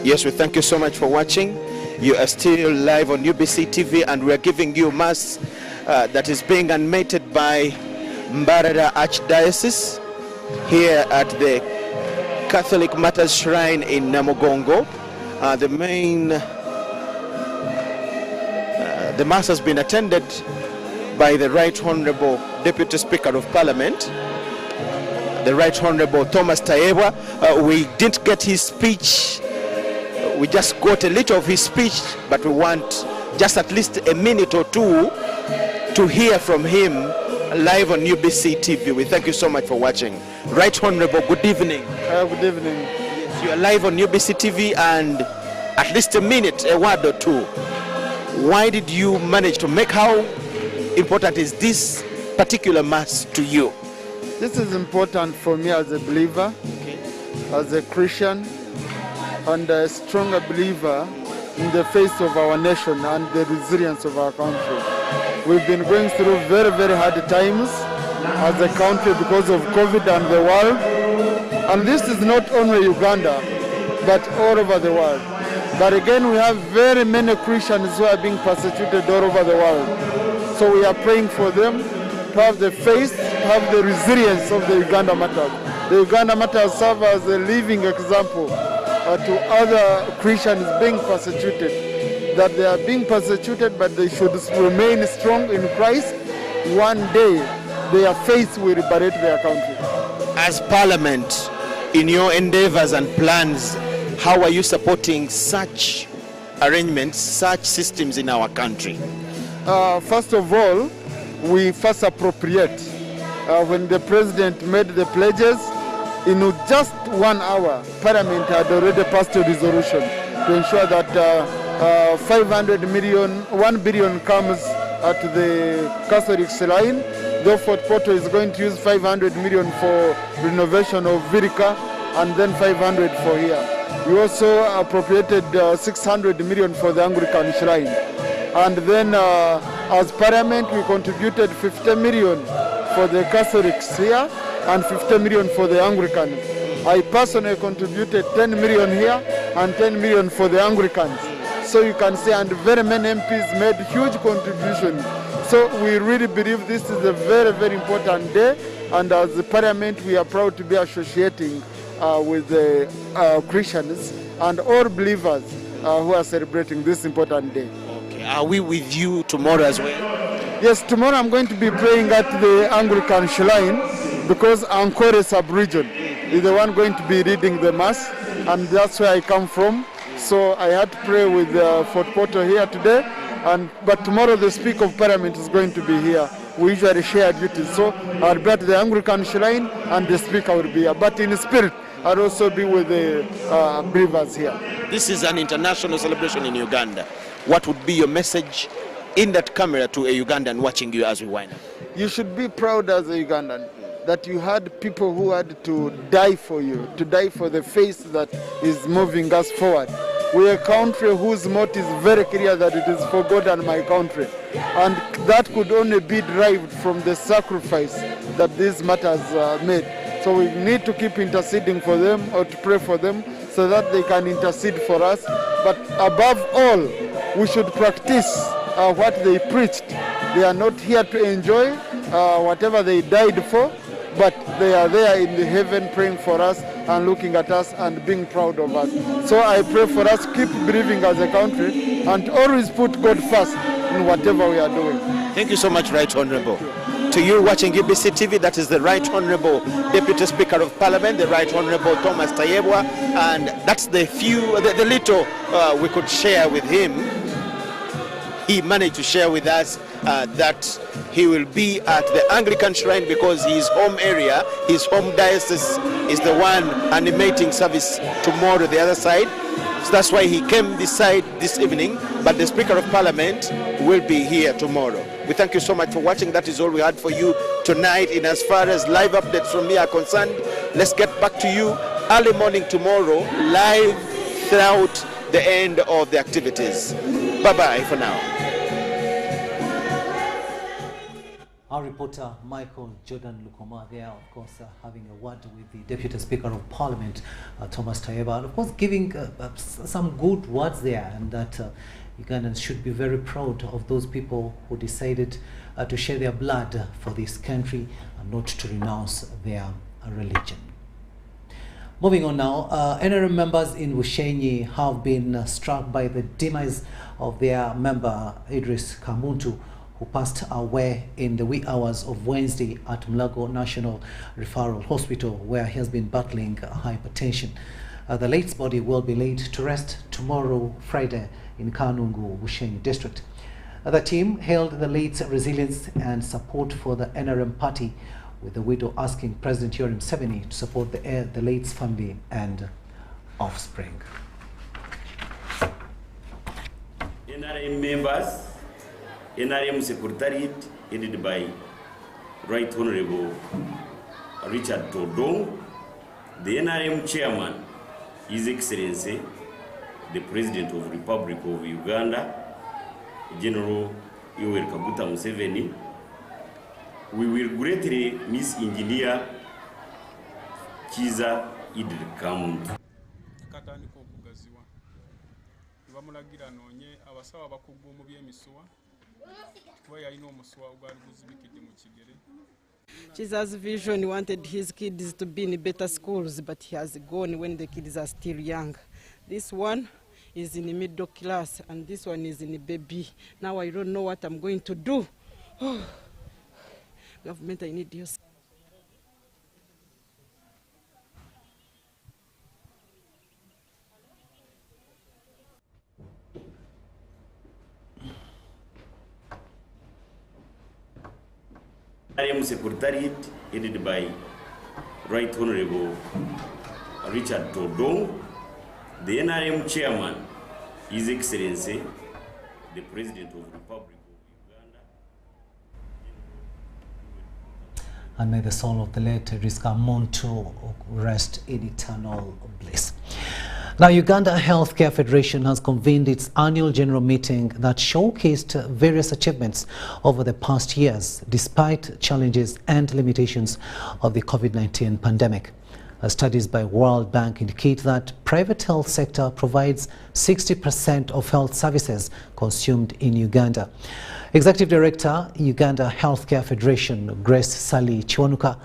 Yes, we thank you so much for watching. You are still live on UBC TV, and we are giving you mass that is being animated by Mbarara Archdiocese here at the Catholic Martyrs Shrine in Namugongo. The mass has been attended by the Right Honorable Deputy Speaker of Parliament, the Right Honorable Thomas Tayebwa. We didn't get his speech We just got a little of his speech, but we want just at least a minute or two to hear from him live on UBC TV. We thank you so much for watching. Right Honorable, good evening.
Good evening.
Yes, you are live on UBC TV, and at least a minute, a word or two. Why did you manage to make, how important is this particular mass to you?
This is important for me as a believer, as a Christian, and a stronger believer in the face of our nation and the resilience of our country. We've been going through very, very hard times as a country because of COVID and the world. And this is not only Uganda, but all over the world. But again, we have very many Christians who are being persecuted all over the world. So we are praying for them to have the faith, to have the resilience of the Uganda Martyrs. The Uganda Martyrs serve as a living example to other Christians being persecuted, that they are being persecuted, but they should remain strong in Christ. One day, their faith will liberate their country.
As Parliament, in your endeavors and plans, how are you supporting such arrangements, such systems in our country?
First of all, we first appropriate. When the President made the pledges, in just 1 hour, Parliament had already passed a resolution to ensure that 500 million, 1 billion comes to the Catholic shrine. Therefore, Porto is going to use 500 million for renovation of Virica, and then 500 for here. We also appropriated 600 million for the Anglican shrine. And then as Parliament, we contributed 50 million for the Catholics here and 50 million for the Anglicans. I personally contributed 10 million here and 10 million for the Anglicans. So you can see, and very many MPs made huge contributions. So we really believe this is a very, very important day. And as the Parliament, we are proud to be associating with the Christians and all believers who are celebrating this important day.
Okay. Are we with you tomorrow as well?
Yes, tomorrow I'm going to be praying at the Anglican shrine because Ankore sub-region is the one going to be reading the Mass, and that's where I come from. So I had to pray with Fort Porto here today, but tomorrow the Speaker of Parliament is going to be here. We usually share duties. So I'll be at the Anglican shrine and the Speaker will be here. But in spirit, I'll also be with the believers here.
This is an international celebration in Uganda. What would be your message in that camera to a Ugandan watching you as we wind up?
You should be proud as a Ugandan that you had people who had to die for you, to die for the faith that is moving us forward. We're a country whose motto is very clear, that it is for God and my country. And that could only be derived from the sacrifice that these martyrs made. So we need to keep interceding for them, or to pray for them, so that they can intercede for us. But above all, we should practice what they preached. They are not here to enjoy whatever they died for, but they are there in the heaven praying for us and looking at us and being proud of us. So I pray for us to keep believing as a country and always put God first in whatever we are doing.
Thank you so much, Right Honourable. To you watching UBC TV, that is the Right Honourable Deputy Speaker of Parliament, the Right Honourable Thomas Tayebwa, and that's the little we could share with him. He managed to share with us that he will be at the Anglican shrine because his home area, his home diocese is the one animating service tomorrow the other side. So that's why he came this side this evening, but the Speaker of Parliament will be here tomorrow. We thank you so much for watching. That is all we had for you tonight. In as far as live updates from me are concerned, let's get back to you early morning tomorrow, live throughout the end of the activities. Bye-bye for now.
Our reporter Michael Jordan Lukoma there, of course, having a word with the Deputy Speaker of Parliament, Thomas Tayebwa, and of course giving some good words there, and that Ugandans should be very proud of those people who decided to share their blood for this country and not to renounce their religion. Moving on now, NRM members in Bushenyi have been struck by the demise of their member Idris Kamuntu, who passed away in the wee hours of Wednesday at Mulago National Referral Hospital, where he has been battling hypertension. The late's body will be laid to rest tomorrow, Friday, in Kanungu, Bushenyi district. The team hailed the late's resilience and support for the NRM party, with the widow asking President Yoweri Museveni to support the late's family and offspring.
NRM members, NRM Secretariat, headed by Right Honorable Richard Todong, the NRM Chairman, His Excellency, the President of the Republic of Uganda, General Yoweri Kaguta Museveni. We will greatly miss Engineer Kiza Idil Kamuntu.
Jesus' vision, he wanted his kids to be in better schools, but he has gone when the kids are still young. This one is in the middle class, and this one is in the baby. Now I don't know what I'm going to do. Oh. Government, I need you.
NRM Secretariat, headed by Right Honorable Richard Todong, the NRM Chairman, His Excellency, the President of the Republic of Uganda.
And may the soul of the late Rizka Muntu rest in eternal bliss. Now, Uganda Healthcare Federation has convened its annual general meeting that showcased various achievements over the past years, despite challenges and limitations of the COVID-19 pandemic. Studies by World Bank indicate that private health sector provides 60% of health services consumed in Uganda. Executive Director, Uganda Healthcare Federation, Grace Sally Chiwanuka,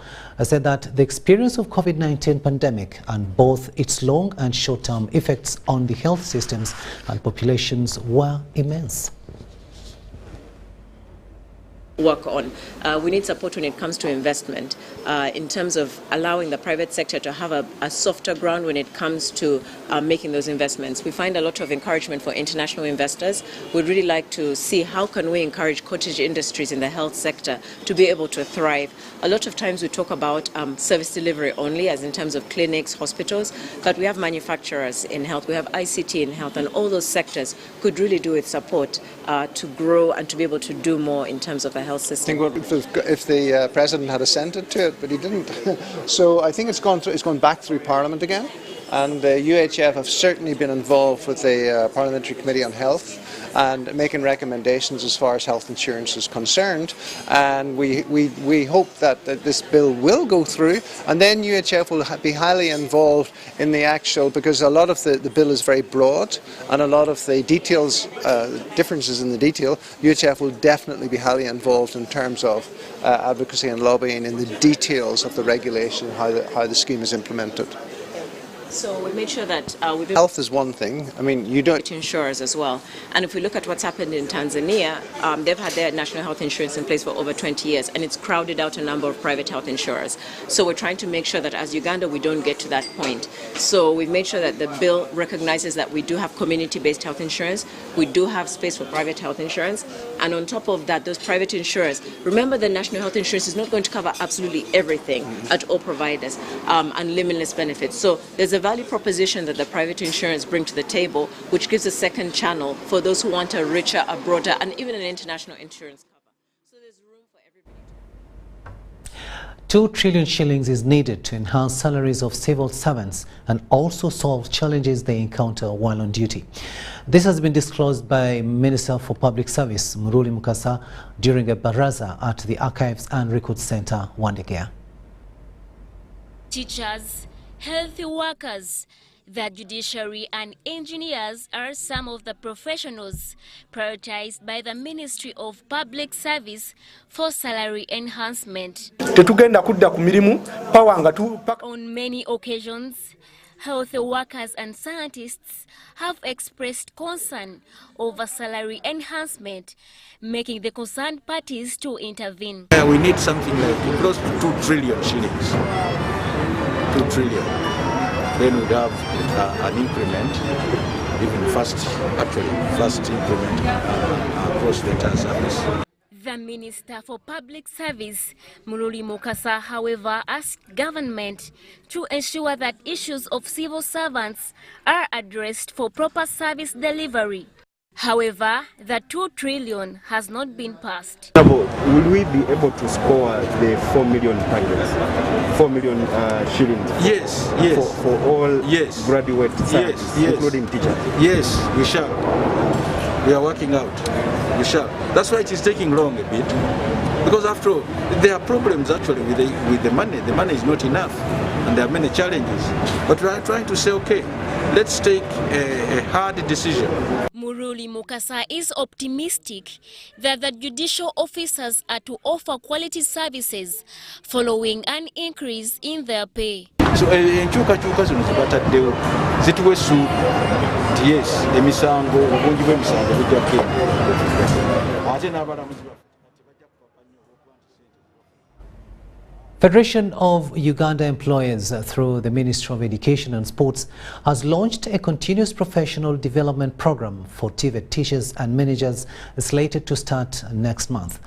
said that the experience of COVID-19 pandemic and both its long and short-term effects on the health systems and populations were immense.
Work on. We need support when it comes to investment, in terms of allowing the private sector to have a softer ground when it comes to making those investments. We find a lot of encouragement for international investors. We'd really like to see how can we encourage cottage industries in the health sector to be able to thrive. A lot of times we talk about service delivery only, as in terms of clinics, hospitals, but we have manufacturers in health, we have ICT in health, and all those sectors could really do with support to grow and to be able to do more in terms of the health system.
I think if the President had assented to it, but he didn't. So I think it's gone back through Parliament again, and the UHF have certainly been involved with the Parliamentary Committee on Health and making recommendations as far as health insurance is concerned, and we hope that this bill will go through, and then UHF will be highly involved in the actual, because a lot of the bill is very broad and a lot of the details, differences in the detail, UHF will definitely be highly involved in terms of advocacy and lobbying in the details of the regulation, how the scheme is implemented.
So we made sure that
health is one thing. I mean, you don't
insurers as well. And if we look at what's happened in Tanzania, they've had their national health insurance in place for over 20 years, and it's crowded out a number of private health insurers. So we're trying to make sure that as Uganda, we don't get to that point. So we've made sure that the bill recognizes that we do have community-based health insurance, we do have space for private health insurance, and on top of that, those private insurers, remember the national health insurance is not going to cover absolutely everything at all providers, and limitless benefits. So there's a value proposition that the private insurance bring to the table, which gives a second channel for those who want a richer, a broader, and even an international insurance cover. So there's room for everybody.
2 trillion shillings is needed to enhance salaries of civil servants and also solve challenges they encounter while on duty. This has been disclosed by Minister for Public Service, Muruli Mukasa, during a baraza at the Archives and Records Center, Wandegea.
Teachers, health workers, the judiciary and engineers are some of the professionals prioritized by the Ministry of Public Service for salary enhancement. On many occasions, health workers and scientists have expressed concern over salary enhancement, making the concerned parties to intervene.
We need something like close to 2 trillion shillings. 2 trillion.
then we'd have an increment, even first increment across the entire service.
The Minister for Public Service, Muruli Mukasa, however, asked government to ensure that issues of civil servants are addressed for proper service delivery. However, the 2 trillion has not been passed.
Will we be able to score the 4 million targets, 4 million shillings?
Yes.
For all graduate services, including teachers? Yes,
we shall. We are working out. We shall. That's why it is taking long a bit, because after all, there are problems actually with the money. The money is not enough, and there are many challenges. But we are trying to say, okay, let's take a hard decision.
Muruli Mukasa is optimistic that the judicial officers are to offer quality services following an increase in their pay.
So enkyukakyuka zino zibataddewo zituwa essuubi nti yes emisango obungi bw'emisango bijja kukenda ate n'abalamuzi.
Federation of Uganda Employers, through the Ministry of Education and Sports, has launched a continuous professional development program for TVET teachers and managers slated to start next month.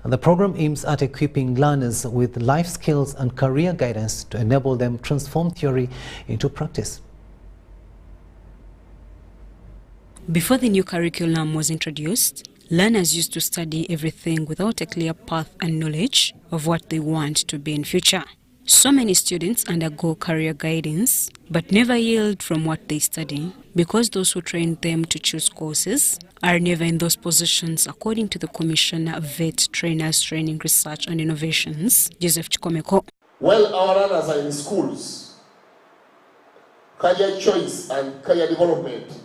The program aims at equipping learners with life skills and career guidance to enable them transform theory into practice.
Before the new curriculum was introduced, learners used to study everything without a clear path and knowledge of what they want to be in future. So many students undergo career guidance but never yield from what they study because those who trained them to choose courses are never in those positions, according to the Commissioner of VET Trainers Training Research and Innovations, Joseph Chikomeko.
While our learners are in schools, career choice and career development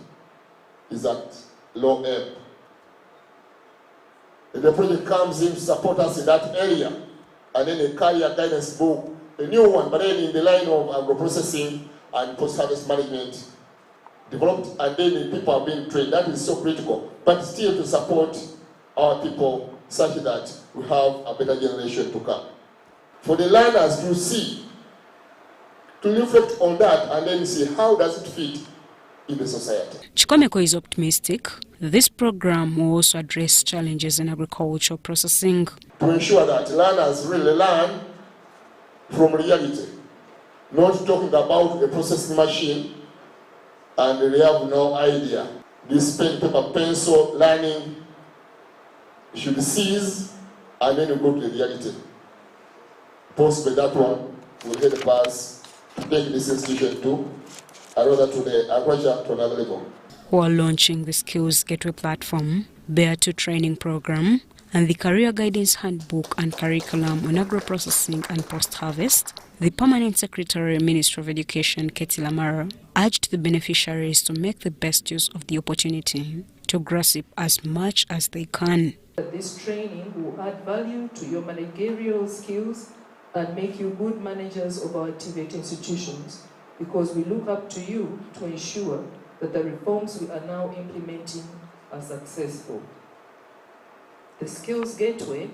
is at low ebb. The project comes in to support us in that area, and then a career guidance book, a new one, but then in the line of agro-processing and post-harvest management developed, and then people are being trained. That is so critical, but still to support our people such that we have a better generation to come. For the learners to see, to reflect on that, and then see how does it fit in the society.
Chikomeko is optimistic that this program will also address challenges in agricultural processing.
To ensure that learners really learn from reality, not talking about a processing machine and they have no idea. This pen, paper, pencil learning should cease, and then you go to the reality. Possibly that one will help us to take this institution to the agriculture to another level.
While launching the Skills Gateway platform, Bear2 training program, and the Career Guidance Handbook and Curriculum on Agro-Processing and Post-Harvest, the Permanent Secretary, Ministry of Education, Katie Lamara, urged the beneficiaries to make the best use of the opportunity to grasp as much as they can.
This training will add value to your managerial skills and make you good managers of our TVET institutions, because we look up to you to ensure that the reforms we are now implementing are successful. The Skills Gateway,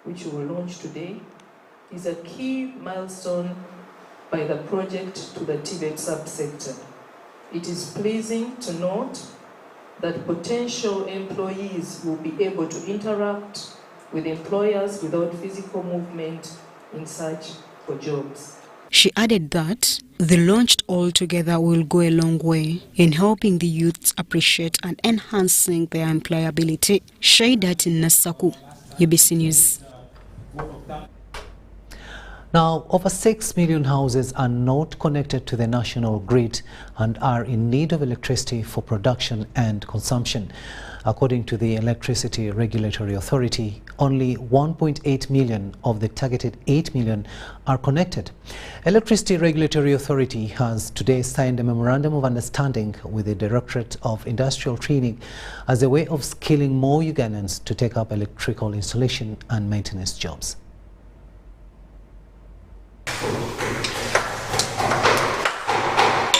which we will launch today, is a key milestone by the project to the TVET subsector. It is pleasing to note that potential employees will be able to interact with employers without physical movement in search for jobs.
She added that the launch altogether will go a long way in helping the youths appreciate and enhancing their employability. Shaidat Nasaku, UBC News.
Now, over 6 million houses are not connected to the national grid and are in need of electricity for production and consumption. According to the Electricity Regulatory Authority, only 1.8 million of the targeted 8 million are connected. Electricity Regulatory Authority has today signed a memorandum of understanding with the Directorate of Industrial Training as a way of skilling more Ugandans to take up electrical installation and maintenance jobs.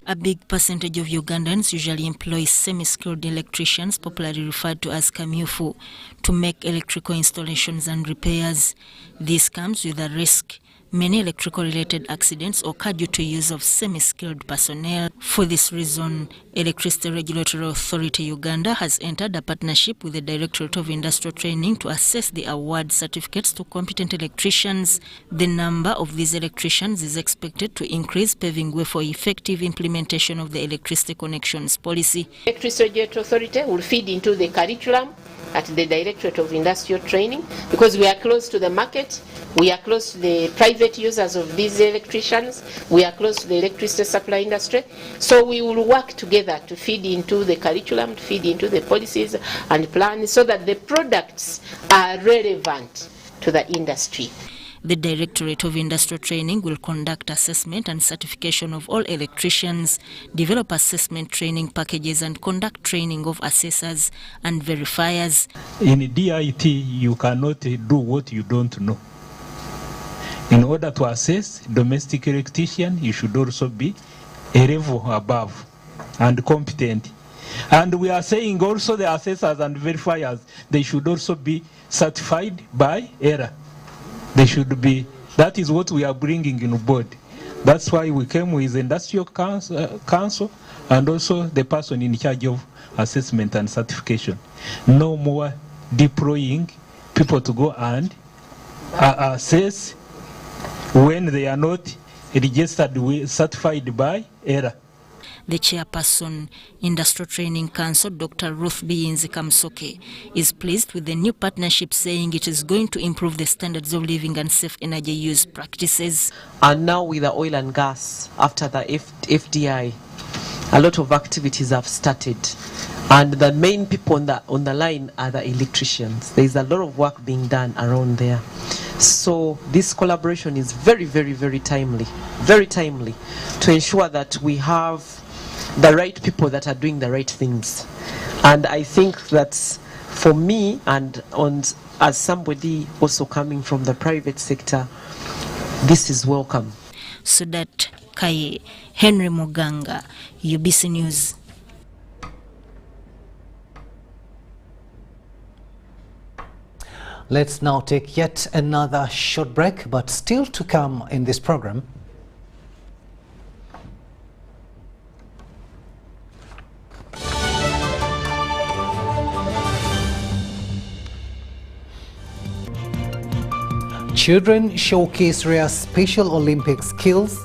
A big percentage of Ugandans usually employ semi-skilled electricians, popularly referred to as kamyufu, to make electrical installations and repairs. This comes with a risk. Many electrical-related accidents occur due to use of semi-skilled personnel. For this reason, Electricity Regulatory Authority Uganda has entered a partnership with the Directorate of Industrial Training to assess the award certificates to competent electricians. The number of these electricians is expected to increase, paving way for effective implementation of the electricity connections policy.
Electricity Regulatory Authority will feed into the curriculum at the Directorate of Industrial Training because we are close to the market, we are close to the private users of these electricians, we are close to the electricity supply industry. So we will work together to feed into the curriculum, to feed into the policies and plans so that the products are relevant to the industry.
The Directorate of Industrial Training will conduct assessment and certification of all electricians, develop assessment training packages and conduct training of assessors and verifiers.
In DIT, you cannot do what you don't know. In order to assess domestic electrician, you should also be a level above and competent. And we are saying also the assessors and verifiers, they should also be certified by ERA. They should be, that is what we are bringing in board. That's why we came with Industrial Council and also the person in charge of assessment and certification. No more deploying people to go and assess when they are not registered, certified by ERA.
The chairperson, Industrial Training Council, Dr. Ruth Biyinzi Kamsoke, is pleased with the new partnership, saying it is going to improve the standards of living and safe energy use practices.
And now with the oil and gas, after the FDI, a lot of activities have started. And the main people on the line are the electricians. There is a lot of work being done around there. So this collaboration is very, very, very timely to ensure that we have the right people that are doing the right things. And I think that for me and as somebody also coming from the private sector, this is welcome.
Sudat Kaye, Henry Muganga, UBC News.
Let's now take yet another short break, but still to come in this program. Children showcase rare Special Olympic skills.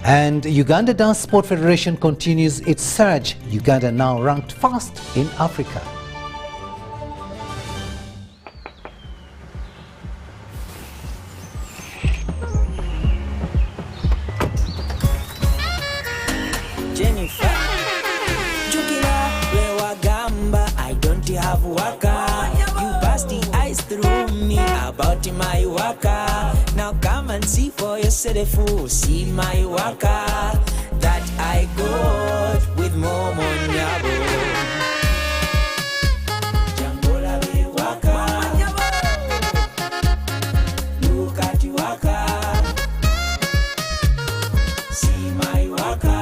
And Uganda Dance Sport Federation continues its surge. Uganda now ranked first in Africa.
My waka, now come and see for yourself. See my waka that I got with Momo Nyabo. Jambola be waka, look at you waka. See my waka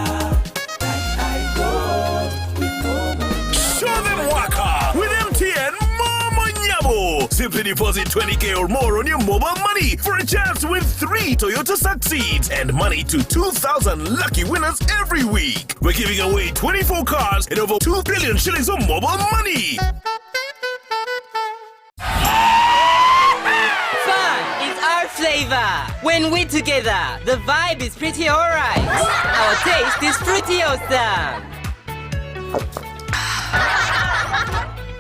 that I got with Momo Nyabo.
Show them waka with MTN Momo Nyabo. Simply deposit 20K or more on your mobile money for a chance to win 3 Toyota Succeeds and money to 2,000 lucky winners every week. We're giving away 24 cars and over 2 billion shillings of mobile money.
Fun is our flavor. When we're together, the vibe is pretty alright. Our taste is pretty awesome.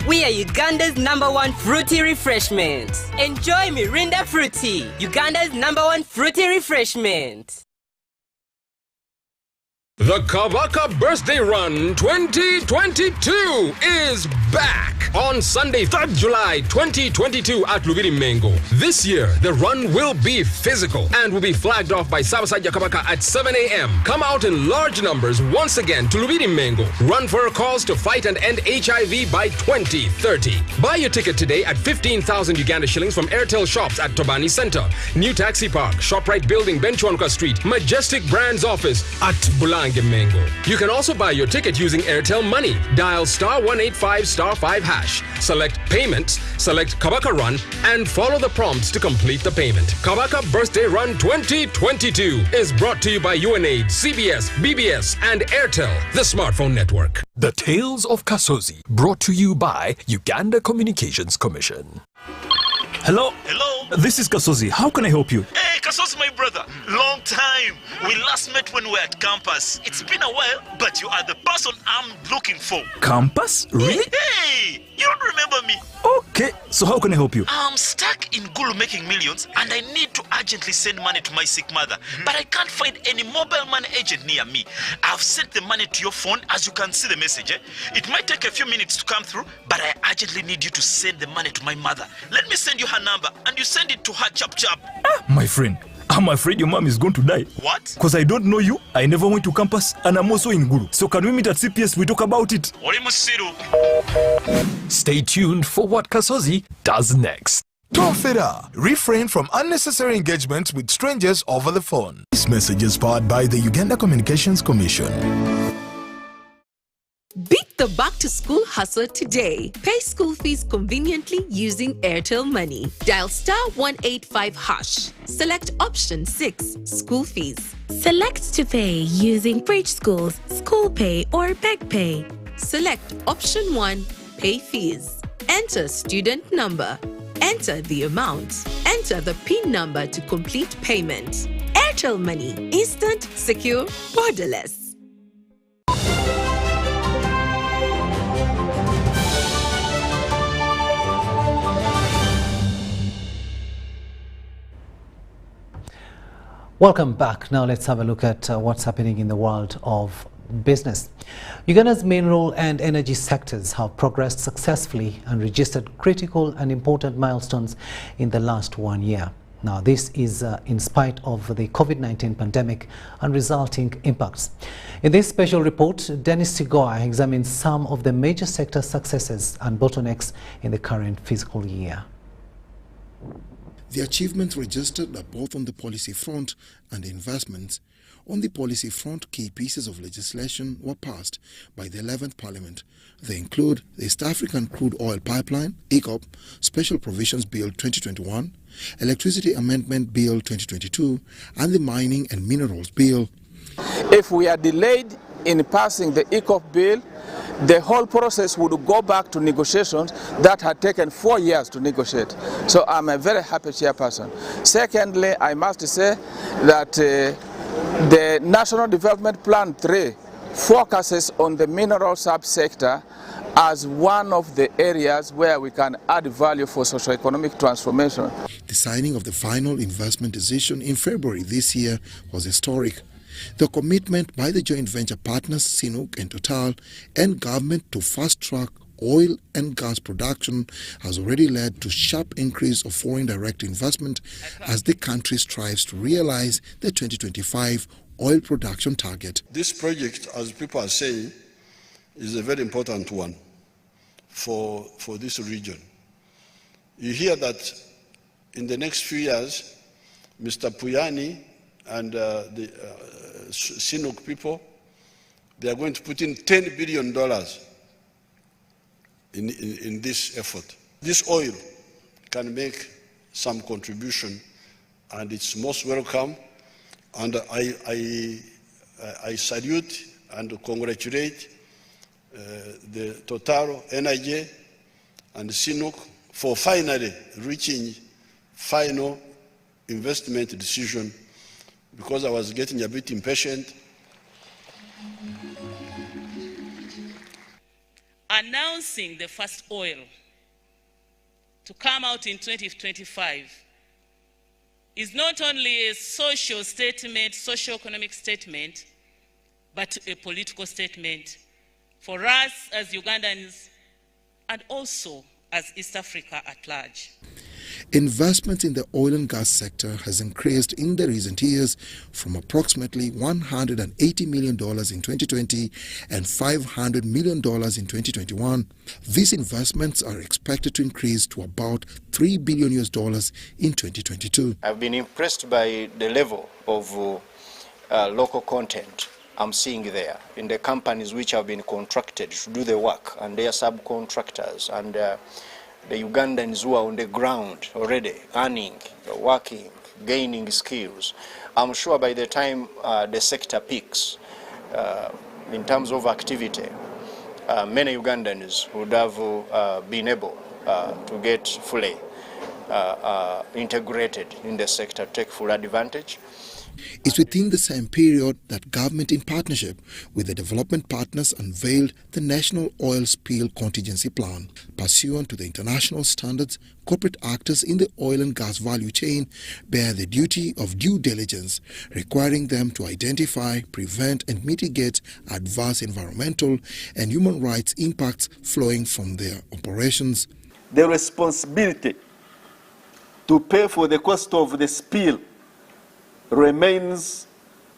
We are Uganda's #1 fruity refreshment. Enjoy Mirinda Fruity, Uganda's #1 fruity refreshment.
The Kabaka Birthday Run 2022 is back on Sunday, 3rd July 2022 at Lubiri Mengo. This year, the run will be physical and will be flagged off by Sabasaja Kabaka at 7 a.m. Come out in large numbers once again to Lubiri Mengo. Run for a cause to fight and end HIV by 2030. Buy your ticket today at 15,000 Uganda shillings from Airtel shops at Tobani Center, New Taxi Park, ShopRite Building, Benchwanka Street, Majestic Brands Office at Bulangi. Musange Mengo. You can also buy your ticket using Airtel Money. Dial *185*5#. Select Payments, select Kabaka Run, and follow the prompts to complete the payment. Kabaka Birthday Run 2022 is brought to you by UNAID, CBS, BBS, and Airtel, the smartphone network.
The Tales of Kasozi, brought to you by Uganda Communications Commission.
Hello?
Hello?
This is Kasozi. How can I help you?
Hey, Kasozi, my brother. Long time. We last met when we were at campus. It's been a while, but you are the person I'm looking for.
Campus? Really?
Hey, you don't remember me?
Okay, so how can I help you?
I'm stuck in Gulu making millions, and I need to urgently send money to my sick mother. But I can't find any mobile money agent near me. I've sent the money to your phone, as you can see the message. It might take a few minutes to come through, but I urgently need you to send the money to my mother. Let me send you her number, and you send it to her chap.
My friend, I'm afraid your mom is going to die.
What?
Because I don't know you, I never went to campus, and I'm also in Gulu. So can we meet at CPS, we talk about it?
Stay tuned for what Kasozi does next.
Tofera. Refrain from unnecessary engagements with strangers over the phone. This message is powered by the Uganda Communications Commission.
Beat the back-to-school hustle today. Pay school fees conveniently using Airtel Money. Dial *185#. Select option 6, school fees.
Select to pay using Bridge Schools, School Pay or Beg Pay.
Select option 1, pay fees. Enter student number. Enter the amount. Enter the PIN number to complete payment. Airtel Money. Instant, secure, borderless.
Welcome back. Now let's have a look at what's happening in the world of business. Uganda's mineral and energy sectors have progressed successfully and registered critical and important milestones in the last 1 year. Now this is in spite of the COVID-19 pandemic and resulting impacts. In this special report, Dennis Sigoa examines some of the major sector successes and bottlenecks in the current fiscal year.
The achievements registered are both on the policy front and the investments. On the policy front, key pieces of legislation were passed by the 11th Parliament. They include the East African Crude Oil Pipeline, ECOP, Special Provisions Bill 2021, Electricity Amendment Bill 2022, and the Mining and Minerals Bill.
If we are delayed in passing the ECOP bill, the whole process would go back to negotiations that had taken 4 years to negotiate. So I'm a very happy chairperson. Secondly, I must say that the National Development Plan 3 focuses on the mineral subsector as one of the areas where we can add value for socio-economic transformation.
The signing of the final investment decision in February this year was historic. The commitment by the joint venture partners Sinuk and Total and government to fast-track oil and gas production has already led to sharp increase of foreign direct investment as the country strives to realize the 2025 oil production target.
This project, as people are saying, is a very important one for this region. You hear that in the next few years, Mr. Puyani and the Sinuk people, they are going to put in $10 billion in this effort. This oil can make some contribution, and it's most welcome. And I salute and congratulate the Total Energy and Sinuk for finally reaching final investment decision, because I was getting a bit impatient.
Announcing the first oil to come out in 2025 is not only a social statement, socio-economic statement, but a political statement for us as Ugandans and also as East Africa at large.
Investment in the oil and gas sector has increased in the recent years from approximately $180 million in 2020 and $500 million in 2021. These investments are expected to increase to about $3 billion in 2022.
I've been impressed by the level of local content
I'm seeing there in the companies which have been contracted to do the work, and their subcontractors, and the Ugandans who are on the ground already earning, working, gaining skills. I'm sure by the time the sector peaks in terms of activity, many Ugandans would have been able to get fully integrated in the sector, take full advantage.
It's within the same period that government in partnership with the development partners unveiled the National Oil Spill Contingency Plan. Pursuant to the international standards, corporate actors in the oil and gas value chain bear the duty of due diligence, requiring them to identify, prevent and mitigate adverse environmental and human rights impacts flowing from their operations.
The responsibility to pay for the cost of the spill remains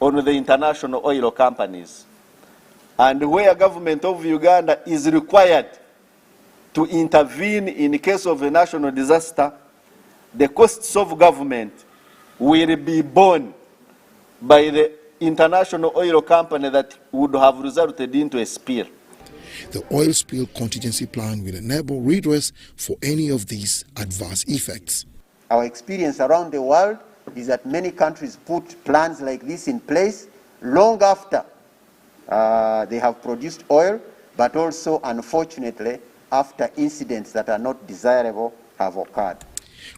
on the international oil companies, and where government of Uganda is required to intervene in case of a national disaster, the costs of government will be borne by the international oil company that would have resulted into a spill.
The oil spill contingency plan will enable redress for any of these adverse effects.
Our experience around the world is that many countries put plans like this in place long after they have produced oil, but also, unfortunately, after incidents that are not desirable have occurred.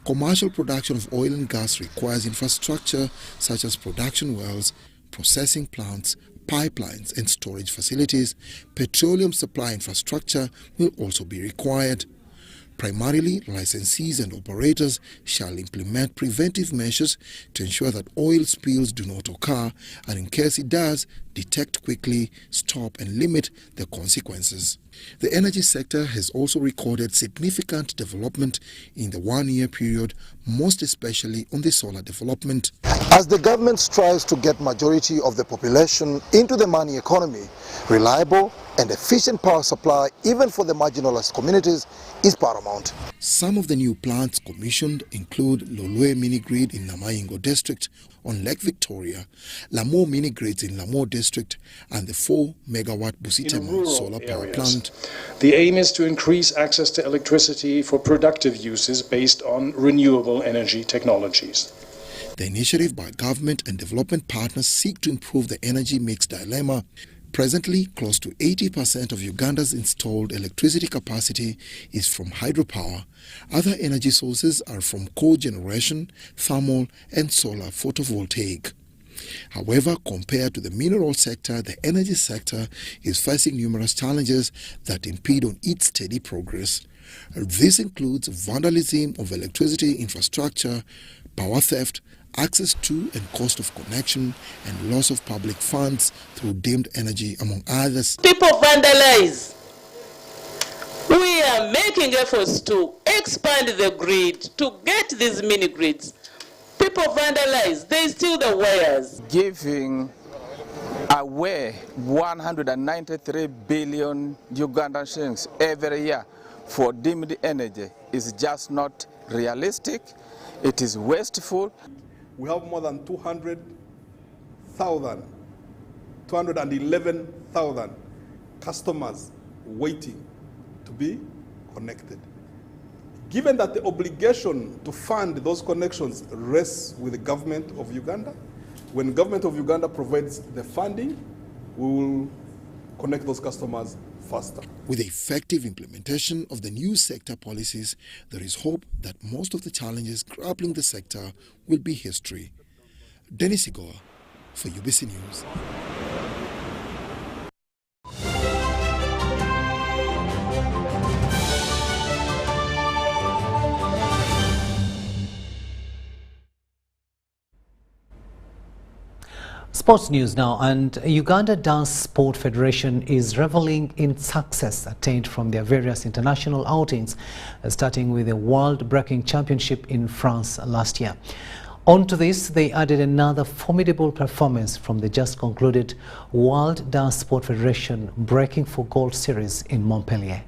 Commercial production of oil and gas requires infrastructure such as production wells, processing plants, pipelines and storage facilities. Petroleum supply infrastructure will also be required. Primarily, licensees and operators shall implement preventive measures to ensure that oil spills do not occur, and in case it does, detect quickly, stop and limit the consequences. The energy sector has also recorded significant development in the one-year period, most especially on the solar development.
As the government strives to get majority of the population into the money economy, reliable and efficient power supply, even for the marginalized communities, is paramount.
Some of the new plants commissioned include Lolwe mini-grid in Namayingo district on Lake Victoria, Lamo mini-grids in Lamo district, and the 4-megawatt Busitema solar power plant.
The aim is to increase access to electricity for productive uses based on renewable energy technologies.
The initiative by government and development partners seek to improve the energy mix dilemma. Presently, close to 80% of Uganda's installed electricity capacity is from hydropower. Other energy sources are from cogeneration, thermal and solar photovoltaic. However, compared to the mineral sector, the energy sector is facing numerous challenges that impede on its steady progress. This includes vandalism of electricity infrastructure, power theft, access to and cost of connection, and loss of public funds through dimmed energy, among others.
People vandalize. We are making efforts to expand the grid, to get these mini grids. People vandalize, they steal the wires.
Giving away 193 billion Ugandan shillings every year for dimmed energy is just not realistic. It is wasteful.
We have more than 211,000 customers waiting to be connected. Given that the obligation to fund those connections rests with the government of Uganda, when the government of Uganda provides the funding, we will connect those customers faster.
With the effective implementation of the new sector policies, there is hope that most of the challenges grappling the sector will be history. Dennis Igoa for UBC News.
Sports news now, and Uganda Dance Sport Federation is reveling in success attained from their various international outings, starting with the World Breaking Championship in France last year. On to this, they added another formidable performance from the just concluded World Dance Sport Federation Breaking for Gold series in Montpellier.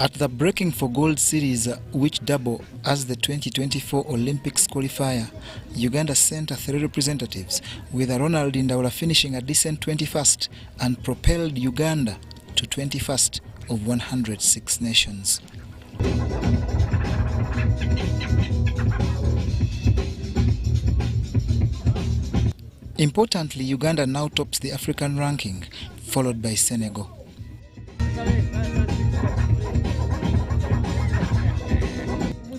At the Breaking for Gold series, which double as the 2024 Olympics qualifier, Uganda sent 3 representatives, with Ronald Ndaula finishing a decent 21st and propelled Uganda to 21st of 106 nations. Importantly, Uganda now tops the African ranking, followed by Senegal.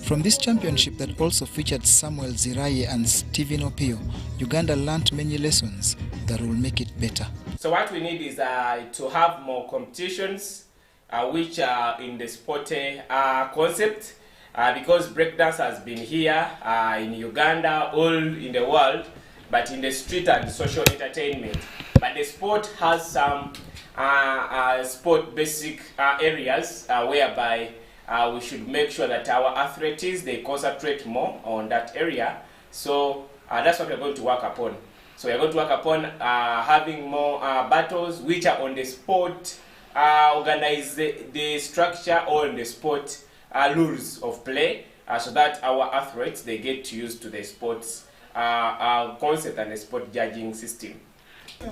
From this championship that also featured Samuel Ziraye and Stephen Opio, Uganda learnt many lessons that will make it better.
So what we need is to have more competitions which are in the sport concept, because breakdance has been here in Uganda, all in the world, but in the street and social entertainment. But the sport has some sport basic areas whereby we should make sure that our athletes, they concentrate more on that area. So that's what we're going to work upon. So we're going to work upon having more battles which are on the sport, organize the structure or the sport rules of play, so that our athletes, they get used to the sports concept and the sport judging system.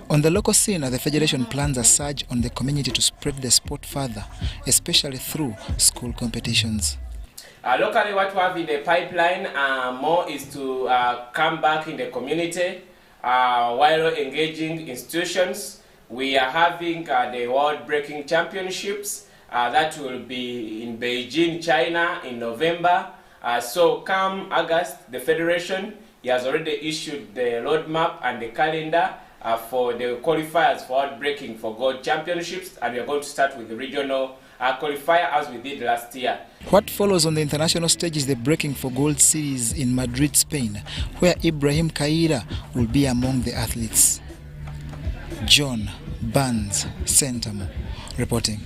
On the local scene, the Federation plans a surge on the community to spread the sport further, especially through school competitions.
Locally, what we have in the pipeline more is to come back in the community while engaging institutions. We are having the World Breaking Championships that will be in Beijing, China in November. So come August, the Federation has already issued the roadmap and the calendar for the qualifiers for World Breaking for Gold Championships, and we are going to start with the regional qualifier as we did last year.
What follows on the international stage is the Breaking for Gold series in Madrid, Spain, where Ibrahim Kaira will be among the athletes. John Barnes, Sentamo, reporting.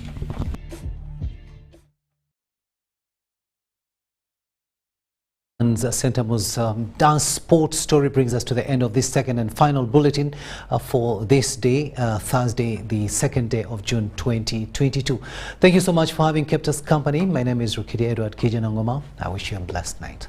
And Sentamo's dance sports story brings us to the end of this second and final bulletin for this day, Thursday, the 2nd day of June 2022. Thank you so much for having kept us company. My name is Rukidi Edward Kiinangoma. I wish you a blessed night.